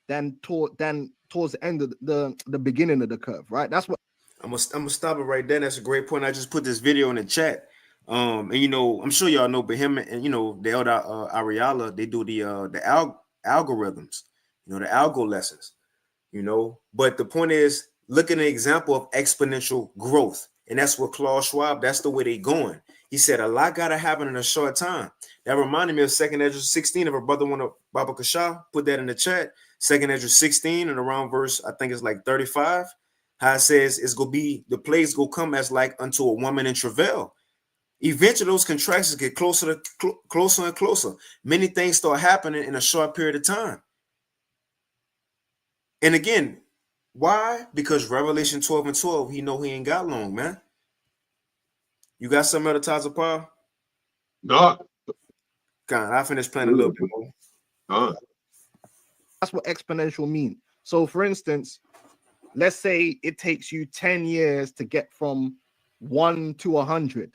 than towards the end of the beginning of the curve, right? That's what I'm gonna stop it right there. That's a great point. I just put this video in the chat. And I'm sure y'all know Behemoth and the elder Ariala, they do the algorithms, the algo lessons, But the point is, look at an example of exponential growth. And that's what Klaus Schwab, that's the way they going. He said a lot gotta happen in a short time. That reminded me of 2nd Ezra 16. If a brother want to Baba Kasha, put that in the chat. 2nd Ezra 16 and around verse, I think it's like 35. How it says it's gonna be the plagues go come as like unto a woman in travail. Eventually, those contractions get closer and closer. Many things start happening in a short period of time. And again, why? Because Revelation 12:12, he know he ain't got long, man. You got some other Tazapah? No. God, I finished playing a little bit more. That's what exponential means. So, for instance, let's say it takes you 10 years to get from 1 to 100.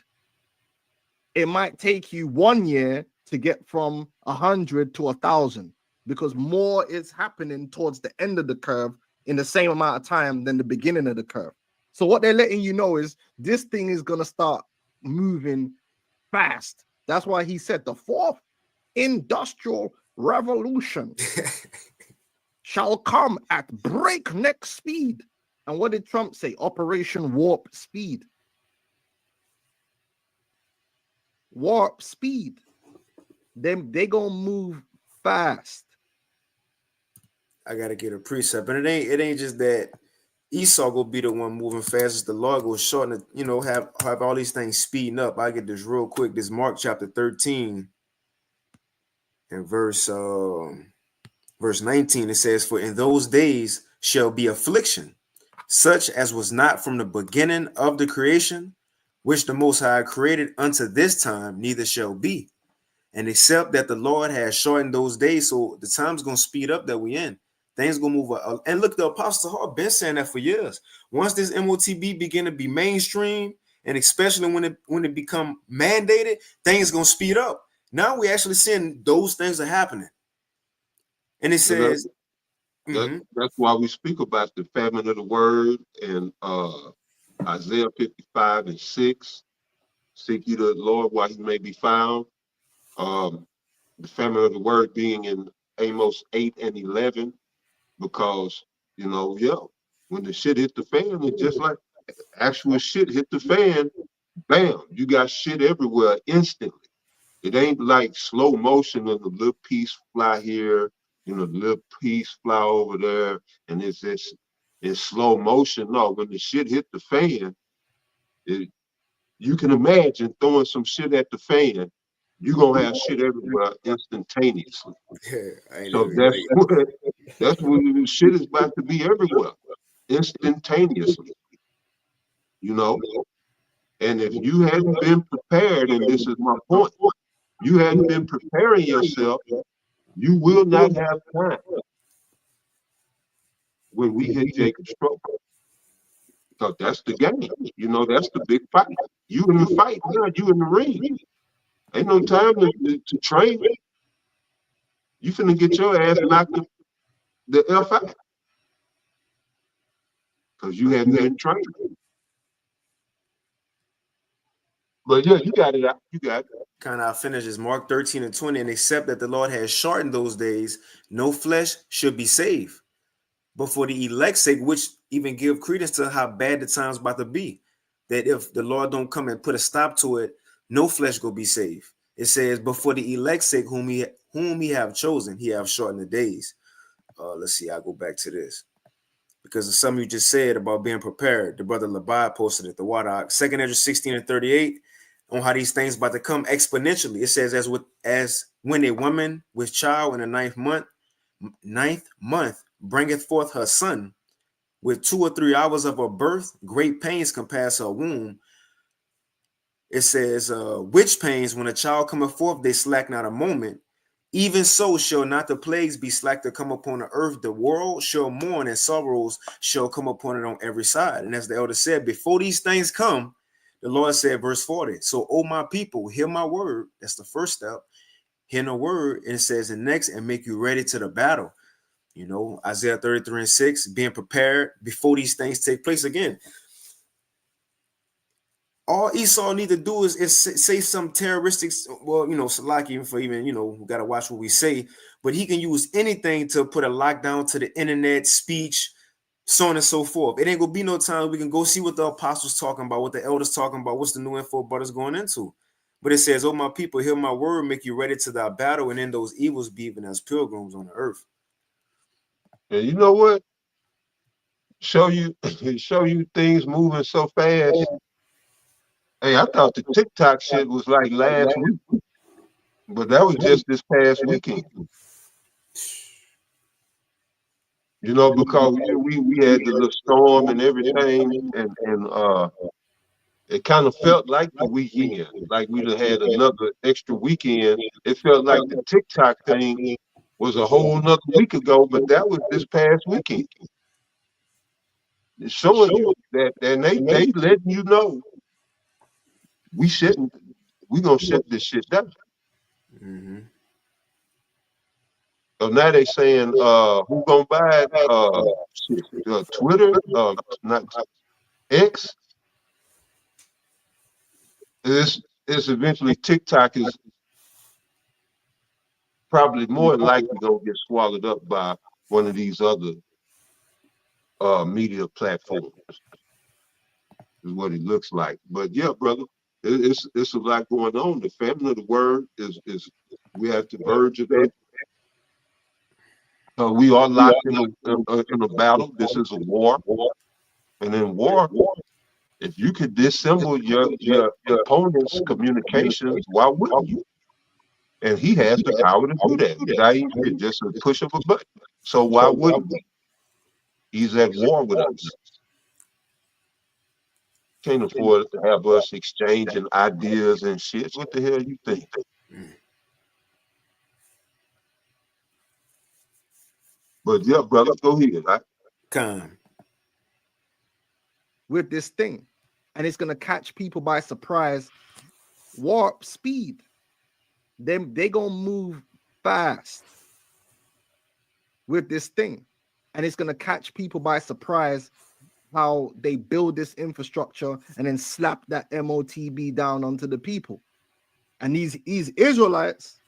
It might take you 1 year to get from 100 to 1,000 because more is happening towards the end of the curve in the same amount of time than the beginning of the curve. So what they're letting you know is this thing is going to start moving fast. That's why he said the fourth industrial revolution shall come at breakneck speed. And what did Trump say? Operation Warp Speed. Warp speed. They gonna move fast. I gotta get a precept, and it ain't just that Esau will be the one moving fast. It's the Lord will shorten it, you know, have all these things speeding up. I get this real quick. This Mark chapter 13 and verse 19. It says, "For in those days shall be affliction, such as was not from the beginning of the creation, which the Most High created unto this time, neither shall be. And except that the Lord has shortened those days," so the time's gonna speed up that we in. Things gonna move up. And look, the Apostle Paul been saying that for years. Once this MOTB begin to be mainstream, and especially when it become mandated, things gonna speed up. Now we actually seeing those things are happening. And it says, that's why we speak about the famine of the word and Isaiah 55:6. Seek ye the Lord while he may be found. The famine of the word being in Amos 8:11, because when the shit hit the fan, it's just like actual shit hit the fan. Bam, you got shit everywhere instantly. It ain't like slow motion of the little piece fly here, the little piece fly over there, and it's just in slow motion. No, when the shit hit the fan, you can imagine throwing some shit at the fan, you're gonna have shit everywhere instantaneously. So that's when shit is about to be everywhere instantaneously. And if you hadn't been prepared, and this is my point, you hadn't been preparing yourself, you will not have time when we hit Jacob's trouble. So that's the game. That's the big fight. You in the fight now, you in the ring. Ain't no time to train. You finna get your ass knocked the F out. Because you haven't been trained. But yeah, you got it out. You got it. Kind of finishes Mark 13:20, and except that the Lord has shortened those days, no flesh should be saved. But for the elect's sake, which even give credence to how bad the time's about to be, that if the Lord don't come and put a stop to it, no flesh will be saved. It says, but for the elect's sake, whom he have chosen, he have shortened the days. Let's see, I'll go back to this. Because of something you just said about being prepared. The brother Labai posted it, the water. 2nd Ezra 16:38, on how these things about to come exponentially. It says, as when a woman with child in the ninth month bringeth forth her son, with 2 or 3 hours of her birth, great pains compass her womb. It says, which pains, when a child cometh forth, they slack not a moment. Even so shall not the plagues be slack to come upon the earth. The world shall mourn, and sorrows shall come upon it on every side. And as the elder said, before these things come, the Lord said, verse 40, so, O my people, hear my word. That's the first step. Hear the word. And it says, and next, and make you ready to the battle. Isaiah 33:6, being prepared before these things take place again. All Esau need to do is say some terroristic, Salaki for even, we got to watch what we say, but he can use anything to put a lockdown to the internet, speech, so on and so forth. It ain't gonna be no time we can go see what the apostles talking about, what the elders talking about, what's the new info brothers going into. But it says, oh, my people, hear my word, make you ready to thy battle, and in those evils be even as pilgrims on the earth. And you know what? Show you things moving so fast. Hey, I thought the TikTok shit was like last week, but that was just this past weekend. Because we had the little storm and everything, and it kind of felt like the weekend, like we had another extra weekend. It felt like the TikTok thing was a whole nother week ago, but that was this past weekend. It's showing you that, and they letting you know we shouldn't. We gonna shut this shit down. Mm-hmm. So now they saying, who gonna buy it? Twitter, not X. It's eventually TikTok is probably more than likely gonna get swallowed up by one of these other media platforms. Is what it looks like. But yeah, brother, it's a lot going on. The family of the word is we at the verge of it. We are locked in a battle. This is a war, and in war, if you could dissemble your opponent's communications, why wouldn't you? And he has the power to do that without even just a push of a button. So why wouldn't he? He's at war with us. Can't afford to have us exchanging ideas and shit. What the hell you think? But yeah, brother, go ahead. Come with this thing, and it's gonna catch people by surprise. Warp speed. They gonna move fast with this thing, and it's gonna catch people by surprise how they build this infrastructure and then slap that MOTB down onto the people. And these Israelites,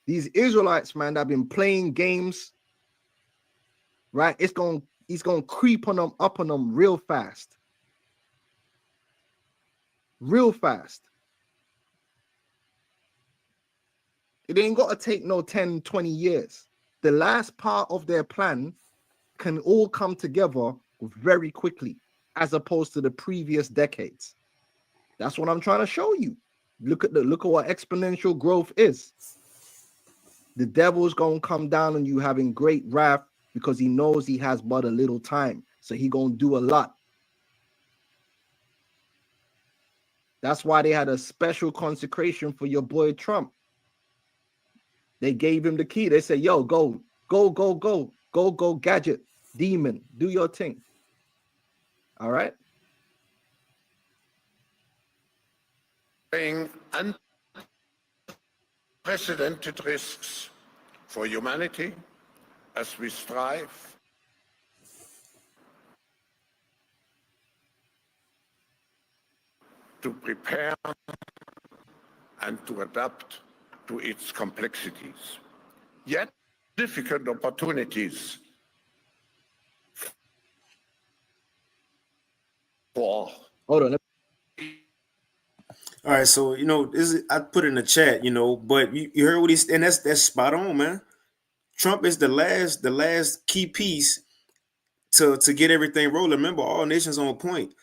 man, that have been playing games, right? It's gonna creep on them, up on them real fast. Real fast. It ain't got to take no 10, 20 years. The last part of their plan can all come together very quickly, as opposed to the previous decades. That's what I'm trying to show you. Look at what exponential growth is. The devil's gonna come down on you having great wrath because he knows he has but a little time. So he gonna do a lot. That's why they had a special consecration for your boy Trump. They gave him the key. They said, yo, go, gadget, demon, do your thing. All right. Unprecedented risks for humanity as we strive to prepare and to adapt to its complexities, yet significant opportunities for. Hold on. All right, so I put in the chat, but you heard what and that's spot on, man. Trump is the last key piece to get everything rolling. Remember, all nations on point.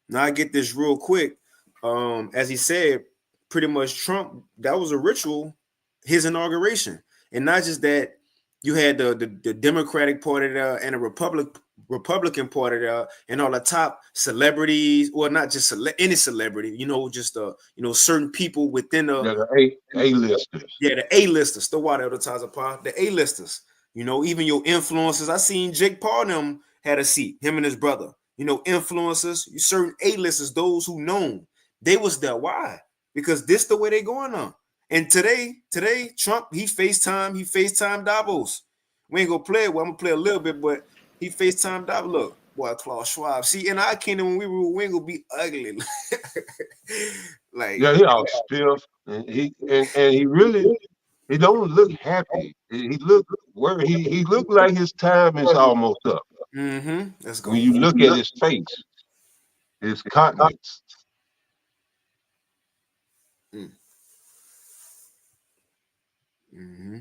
Now I get this real quick. As he said, pretty much Trump, that was a ritual, his inauguration. And not just that, you had the Democratic Party there and the Republican Party there, and all the top celebrities, or not just any celebrity, just certain people within the A-listers. Yeah, the A-listers, the water advertiser part, the A-listers. Even your influencers. I seen Jake Paul them had a seat, him and his brother. Influencers, certain A-listers, those who known, they was there. Why? Because this the way they going on. And today, Trump, he FaceTime Davos. We ain't gonna play it. Well, I'm gonna play a little bit, but he FaceTime Davos. Look, boy, Klaus Schwab. See, in our kingdom, when we rule, we ain't gonna be ugly. Yeah, he all stiff, and he really, he don't look happy. He look worried. He look like his time is almost up. Mm-hmm. Let's go. When you look at his face, his countenance. Mm-hmm.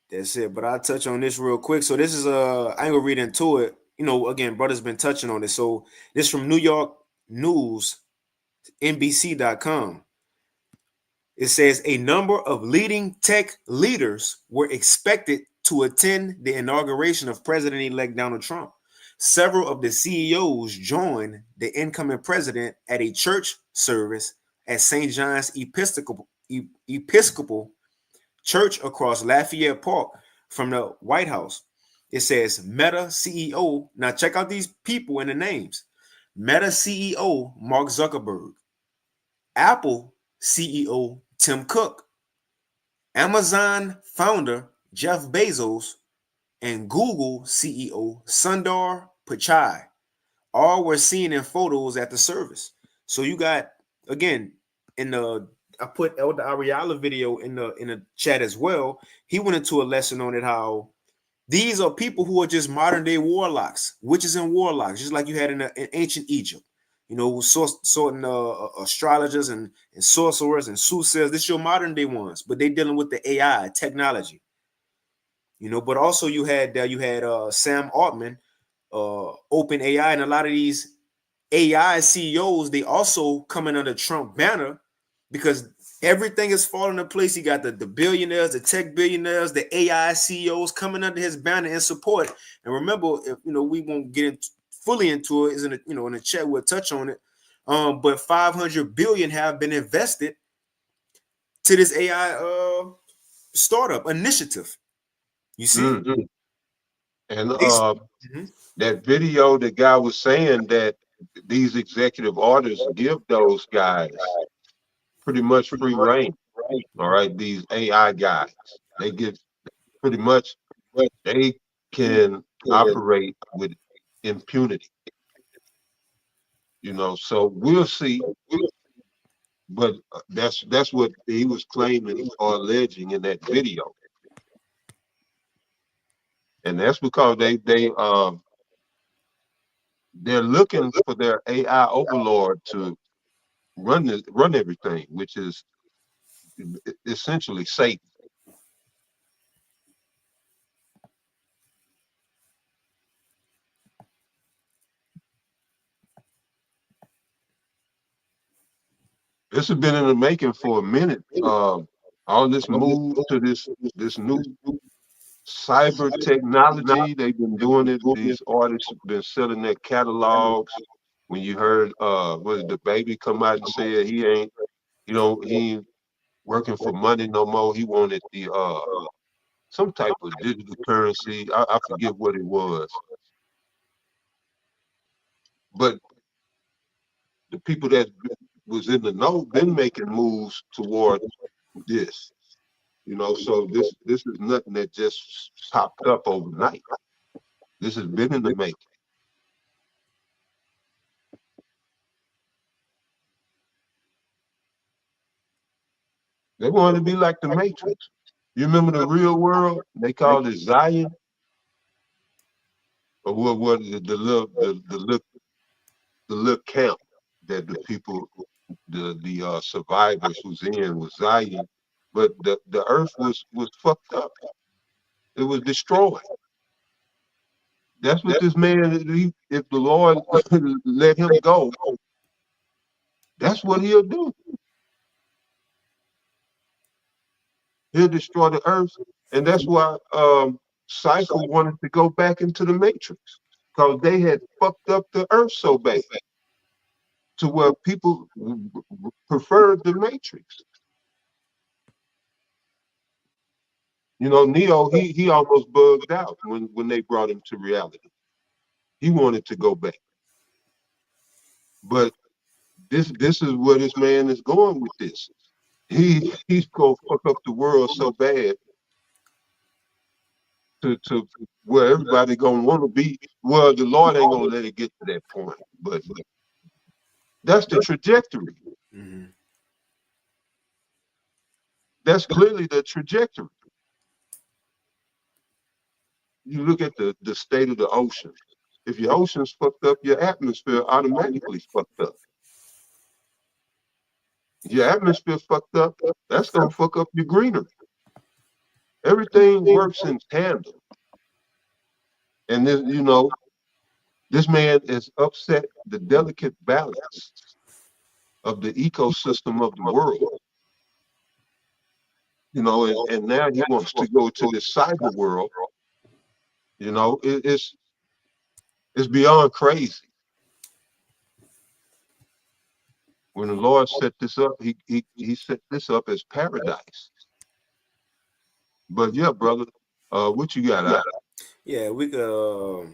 That's it. But I'll touch on this real quick. So this is I ain't gonna read into it. Again, brother's been touching on it. So this from New York News, NBC.com. It says a number of leading tech leaders were expected to attend the inauguration of President-elect Donald Trump. Several of the CEOs joined the incoming president at a church service at St. John's Episcopal Church across Lafayette Park from the White House. It says Meta CEO. Now check out these people and the names. Meta CEO Mark Zuckerberg, Apple CEO Tim Cook, Amazon founder Jeff Bezos, and Google CEO Sundar Pichai. All were seen in photos at the service. So you got, again, I put Elder Ariala video in the chat as well. He went into a lesson on it, how these are people who are just modern day warlocks, witches and warlocks, just like you had in ancient Egypt. You know, sorting astrologers and sorcerers and soothsayers. This is your modern day ones, but they dealing with the AI technology. You know, but also you had Sam Altman, OpenAI, and a lot of these AI CEOs, they also coming under Trump banner because everything is falling into place. You got the billionaires, the tech billionaires, the AI CEOs coming under his banner in support. And remember, if we won't get fully into it, is in the chat, we'll touch on it. But 500 billion have been invested to this AI startup initiative. You see? Mm-hmm. And that video, the guy was saying that these executive orders give those guys pretty much free reign. All right, these AI guys, they get pretty much, they can operate with impunity. You know, so we'll see. But that's what he was claiming or alleging in that video. And that's because they're looking for their AI overlord to run everything, which is essentially Satan. This has been in the making for a minute. All this move to this new cyber technology, they've been doing it. These artists have been selling their catalogs. When you heard was the baby come out and said he ain't working for money no more. He wanted the some type of digital currency. I forget what it was. But the people that was in the know been making moves toward this. You know, so this is nothing that just popped up overnight. This has been in the making. They wanted to be like the Matrix. You remember the Real World? They called it Zion. Or what was it? The little camp that the people, the survivors was in was Zion. But the earth was fucked up. It was destroyed. That's what this man, if the Lord let him go, that's what he'll do. He'll destroy the earth. And that's why Cypher wanted to go back into the Matrix, because they had fucked up the earth so bad to where people preferred the Matrix. You know, Neo, he almost bugged out when they brought him to reality. He wanted to go back. But this is where this man is going with this. He's gonna fuck up the world so bad to where everybody gonna want to be. Well, the Lord ain't gonna let it get to that point, but that's the trajectory. Mm-hmm. That's clearly the trajectory. You look at the state of the ocean. If your ocean's fucked up, your atmosphere automatically fucked up. Your atmosphere fucked up, that's gonna fuck up your greenery. Everything works in tandem. And this, this man has upset the delicate balance of the ecosystem of the world. And now he wants to go to this cyber world. It's beyond crazy. When the Lord set this up, he set this up as paradise. But yeah, brother, what you got out? Yeah, we could,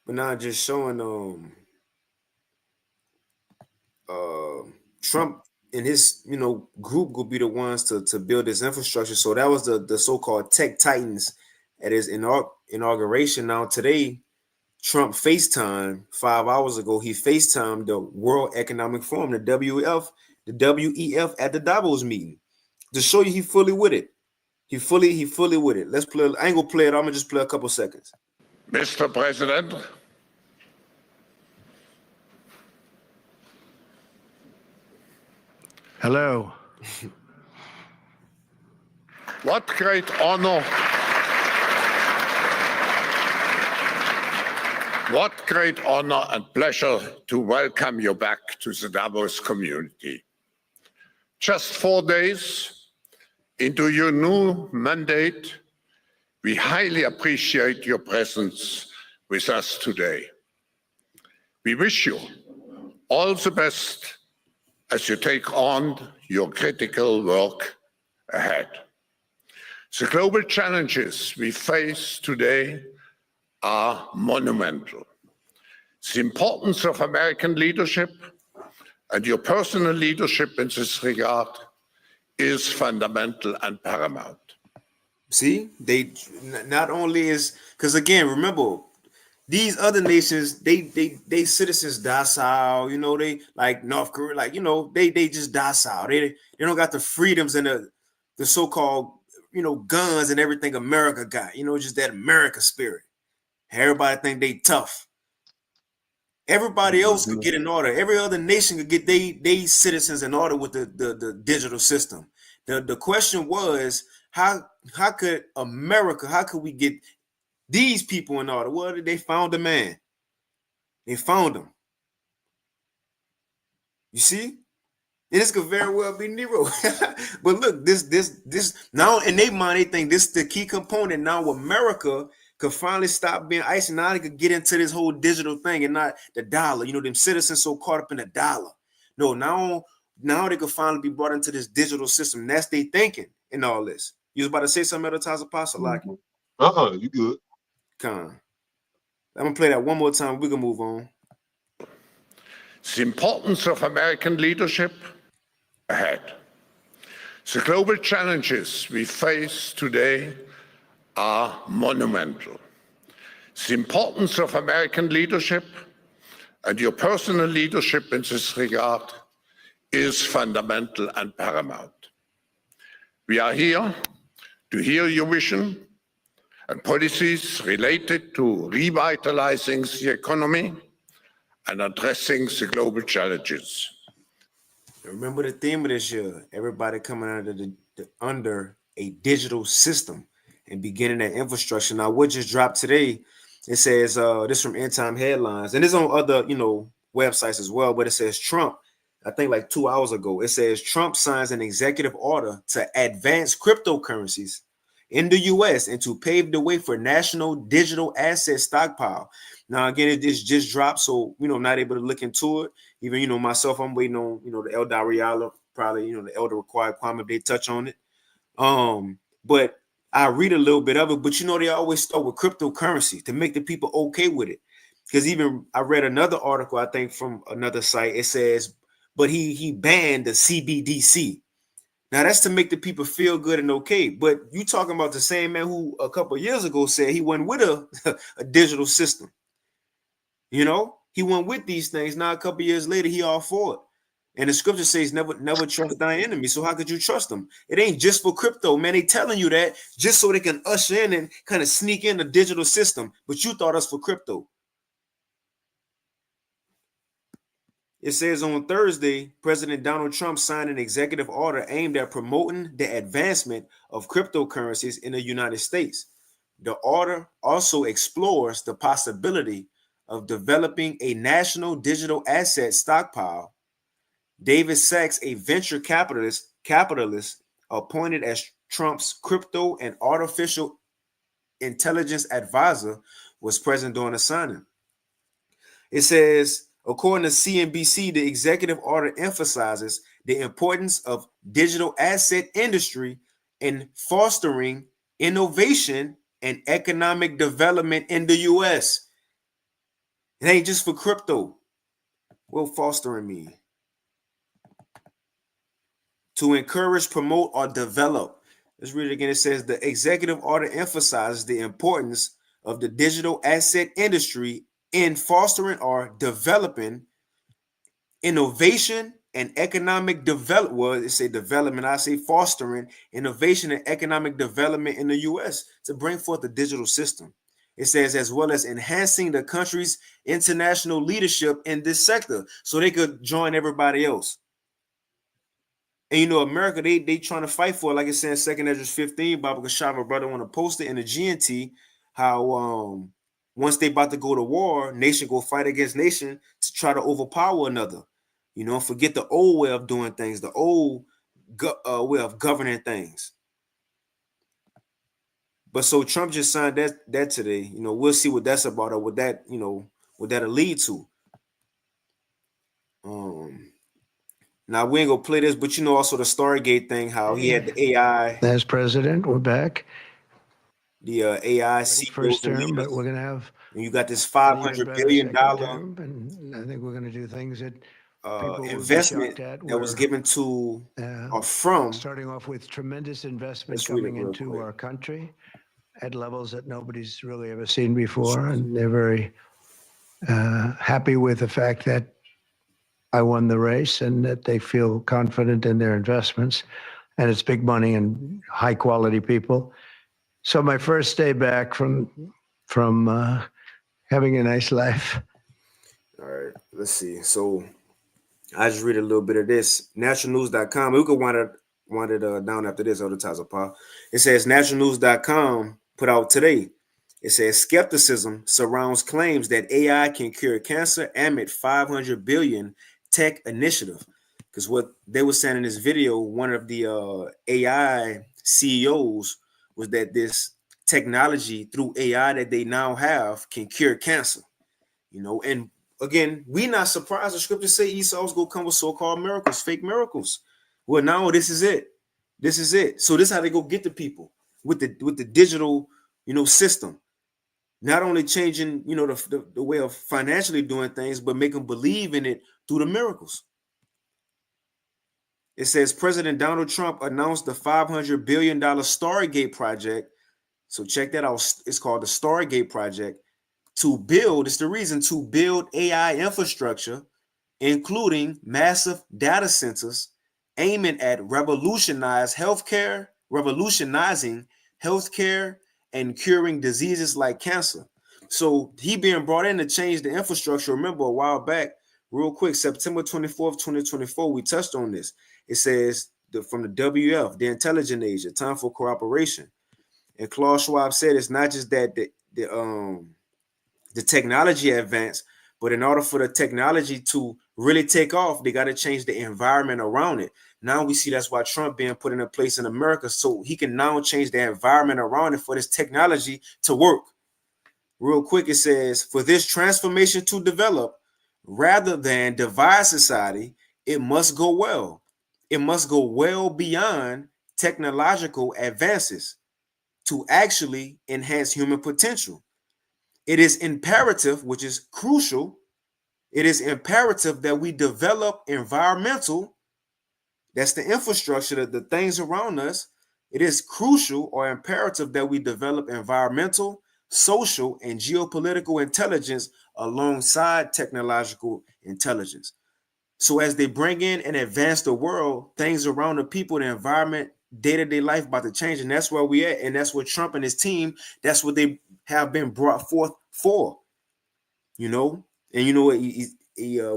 but not just showing Trump and his group will be the ones to build this infrastructure. So that was the so-called tech titans at his inauguration. Now today, Trump FaceTime 5 hours ago. He FaceTimed the World Economic Forum, the WEF at the Davos meeting to show you he fully with it. He fully with it. Let's play. I ain't gonna play it. I'm gonna just play a couple seconds. Mr. President, hello. What great honor. What great honor and pleasure to welcome you back to the Davos community. Just 4 days into your new mandate, we highly appreciate your presence with us today. We wish you all the best as you take on your critical work ahead. The global challenges we face today are monumental. The importance of American leadership and your personal leadership in this regard is fundamental and paramount. See, they not only is, because again, remember, these other nations, they citizens docile, they like North Korea, like, they just docile. They don't got the freedoms and the so-called, guns and everything America got, just that America spirit. Everybody think they tough. Everybody else could get in order. Every other nation could get they citizens in order with the digital system. The question was, how could America, how could we get these people in order? Well, they found a man. They found him. You see? And this could very well be Nero. But look, this now in their mind, they think this is the key component. Now America could finally stop being ICE. Now they could get into this whole digital thing and not the dollar. Them citizens so caught up in the dollar. No, now they could finally be brought into this digital system. That's they thinking in all this. You was about to say something at the time, Apostle Lockie? You good. Come. I'm gonna play that one more time. We can move on. The importance of American leadership ahead. The global challenges we face today are monumental. The importance of American leadership and your personal leadership in this regard is fundamental and paramount. We are here to hear your vision and policies related to revitalizing the economy and addressing the global challenges. Remember the theme of this year, everybody coming under a digital system and beginning that infrastructure. Now, what just dropped today, it says, this from End Time Headlines, and it's on other, websites as well, but it says Trump, I think like 2 hours ago, it says Trump signs an executive order to advance cryptocurrencies in the U.S. and to pave the way for national digital asset stockpile. Now, again, it just dropped, so, not able to look into it. Even, myself, I'm waiting on, the Elder Ariala, probably, the Elder Required Kwame, they touch on it. But I read a little bit of it, but, they always start with cryptocurrency to make the people okay with it. Because even I read another article, I think, from another site. It says, but he banned the CBDC. Now, that's to make the people feel good and okay. But you talking about the same man who a couple of years ago said he went with a digital system. He went with these things. Now, a couple of years later, he all for it. And the scripture says, never trust thy enemy. So how could you trust them? It ain't just for crypto, man. They telling you that just so they can usher in and kind of sneak in the digital system. But you thought us for crypto. It says on Thursday, President Donald Trump signed an executive order aimed at promoting the advancement of cryptocurrencies in the United States. The order also explores the possibility of developing a national digital asset stockpile. David Sachs, a venture capitalist appointed as Trump's crypto and artificial intelligence advisor, was present during the signing. It says, according to CNBC, the executive order emphasizes the importance of digital asset industry in fostering innovation and economic development in the U.S. It ain't just for crypto. What fostering mean? to encourage, promote, or develop. Let's read it again. It says the executive order emphasizes the importance of the digital asset industry in fostering or developing innovation and economic development. Well, it say development. I say fostering innovation and economic development in the U.S. to bring forth the digital system. It says as well as enhancing the country's international leadership in this sector, so they could join everybody else. And you know, America, they trying to fight for it, like it says in 2 Esdras 15. Baba Kashava brother want to post it in the GNT how once they about to go to war, nation go fight against nation to try to overpower another. You know, forget the old way of doing things, the old way of governing things. But so Trump just signed that today. You know, we'll see what that's about or what that, you know, what that'll lead to. Now we ain't gonna play this, but you know also the Stargate thing, how he had the AI. As president, we're back. The AI first term, but we're gonna have. And you got this $500 billion, and I think we're gonna do things that investment that was given to or from. Starting off with tremendous investment coming into our country at levels that nobody's really ever seen before, and they're very happy with the fact that I won the race and that they feel confident in their investments, and it's big money and high quality people. So my first day back from having a nice life. All right, let's see. So I just read a little bit of this. Nationalnews.com. We could wind it down after this other times apart. It says nationalnews.com put out today. It says skepticism surrounds claims that AI can cure cancer amid $500 billion tech initiative. Because what they were saying in this video, one of the AI CEOs was that this technology through AI that they now have can cure cancer. You know, and again, we not surprised. The scriptures say Esau's gonna come with so-called miracles, fake miracles. Well, now this is it. This is it. So this is how they go get the people with the digital, you know, system. Not only changing, you know, the way of financially doing things, but make them believe in it through the miracles. It says President Donald Trump announced the $500 billion Stargate project. So check that out. It's called the Stargate project to build. It's the reason to build AI infrastructure, including massive data centers aiming at revolutionizing healthcare and curing diseases like cancer. So he being brought in to change the infrastructure. Remember a while back, real quick, September 24th, 2024, we touched on this. It says from the WF, the intelligence age, a time for cooperation. And Klaus Schwab said it's not just that the technology advanced, but in order for the technology to really take off, they got to change the environment around it. Now we see that's why Trump being put in a place in America, so he can now change the environment around it for this technology to work. Real quick, it says, for this transformation to develop, rather than divide society, it must go well. It must go well beyond technological advances to actually enhance human potential. It is imperative, which is crucial. It is imperative that we develop environmental, that's the infrastructure, the things around us. It is crucial or imperative that we develop environmental, social, and geopolitical intelligence alongside technological intelligence. So as they bring in and advance the world, things around the people, the environment, day-to-day life about to change. And that's where we at. And that's what Trump and his team, that's what they have been brought forth for. You know, and you know what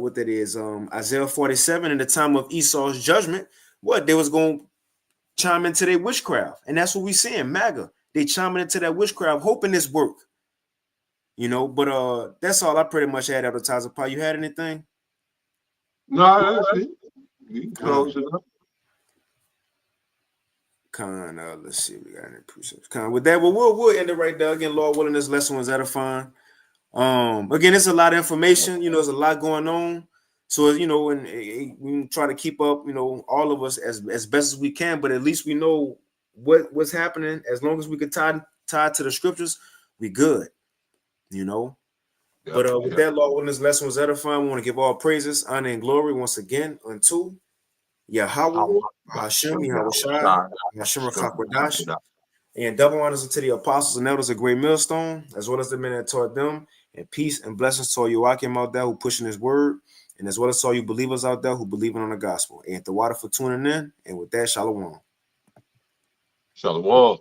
what that is, Isaiah 47, in the time of Esau's judgment, what they was going to chime into their witchcraft. And that's what we seeing, MAGA. They chiming into that witchcraft, hoping this work. You know, but that's all I pretty much had advertising. Paul, you had anything? No, that's it. You can close it up. Let's see, we got any precepts. With that, well, we'll end it right there. Again, Lord willing, this lesson was edifying. Again, it's a lot of information, you know, there's a lot going on. So, you know, and we try to keep up, you know, all of us as best as we can, but at least we know what's happening. As long as we could tie to the scriptures, we good, you know. Yep, but with that, Lord, when this lesson was edifying, we want to give all praises, honor, and glory once again unto Yahweh, Hashem, Yahushai, Hashem Rakakwadash, and double honors unto the apostles and elders of Great Millstone, as well as the men that taught them, and peace and blessings to all you Akim out there who pushing his word, and as well as all you believers out there who believing on the gospel. And the water for tuning in, and with that, shalom. Shalom.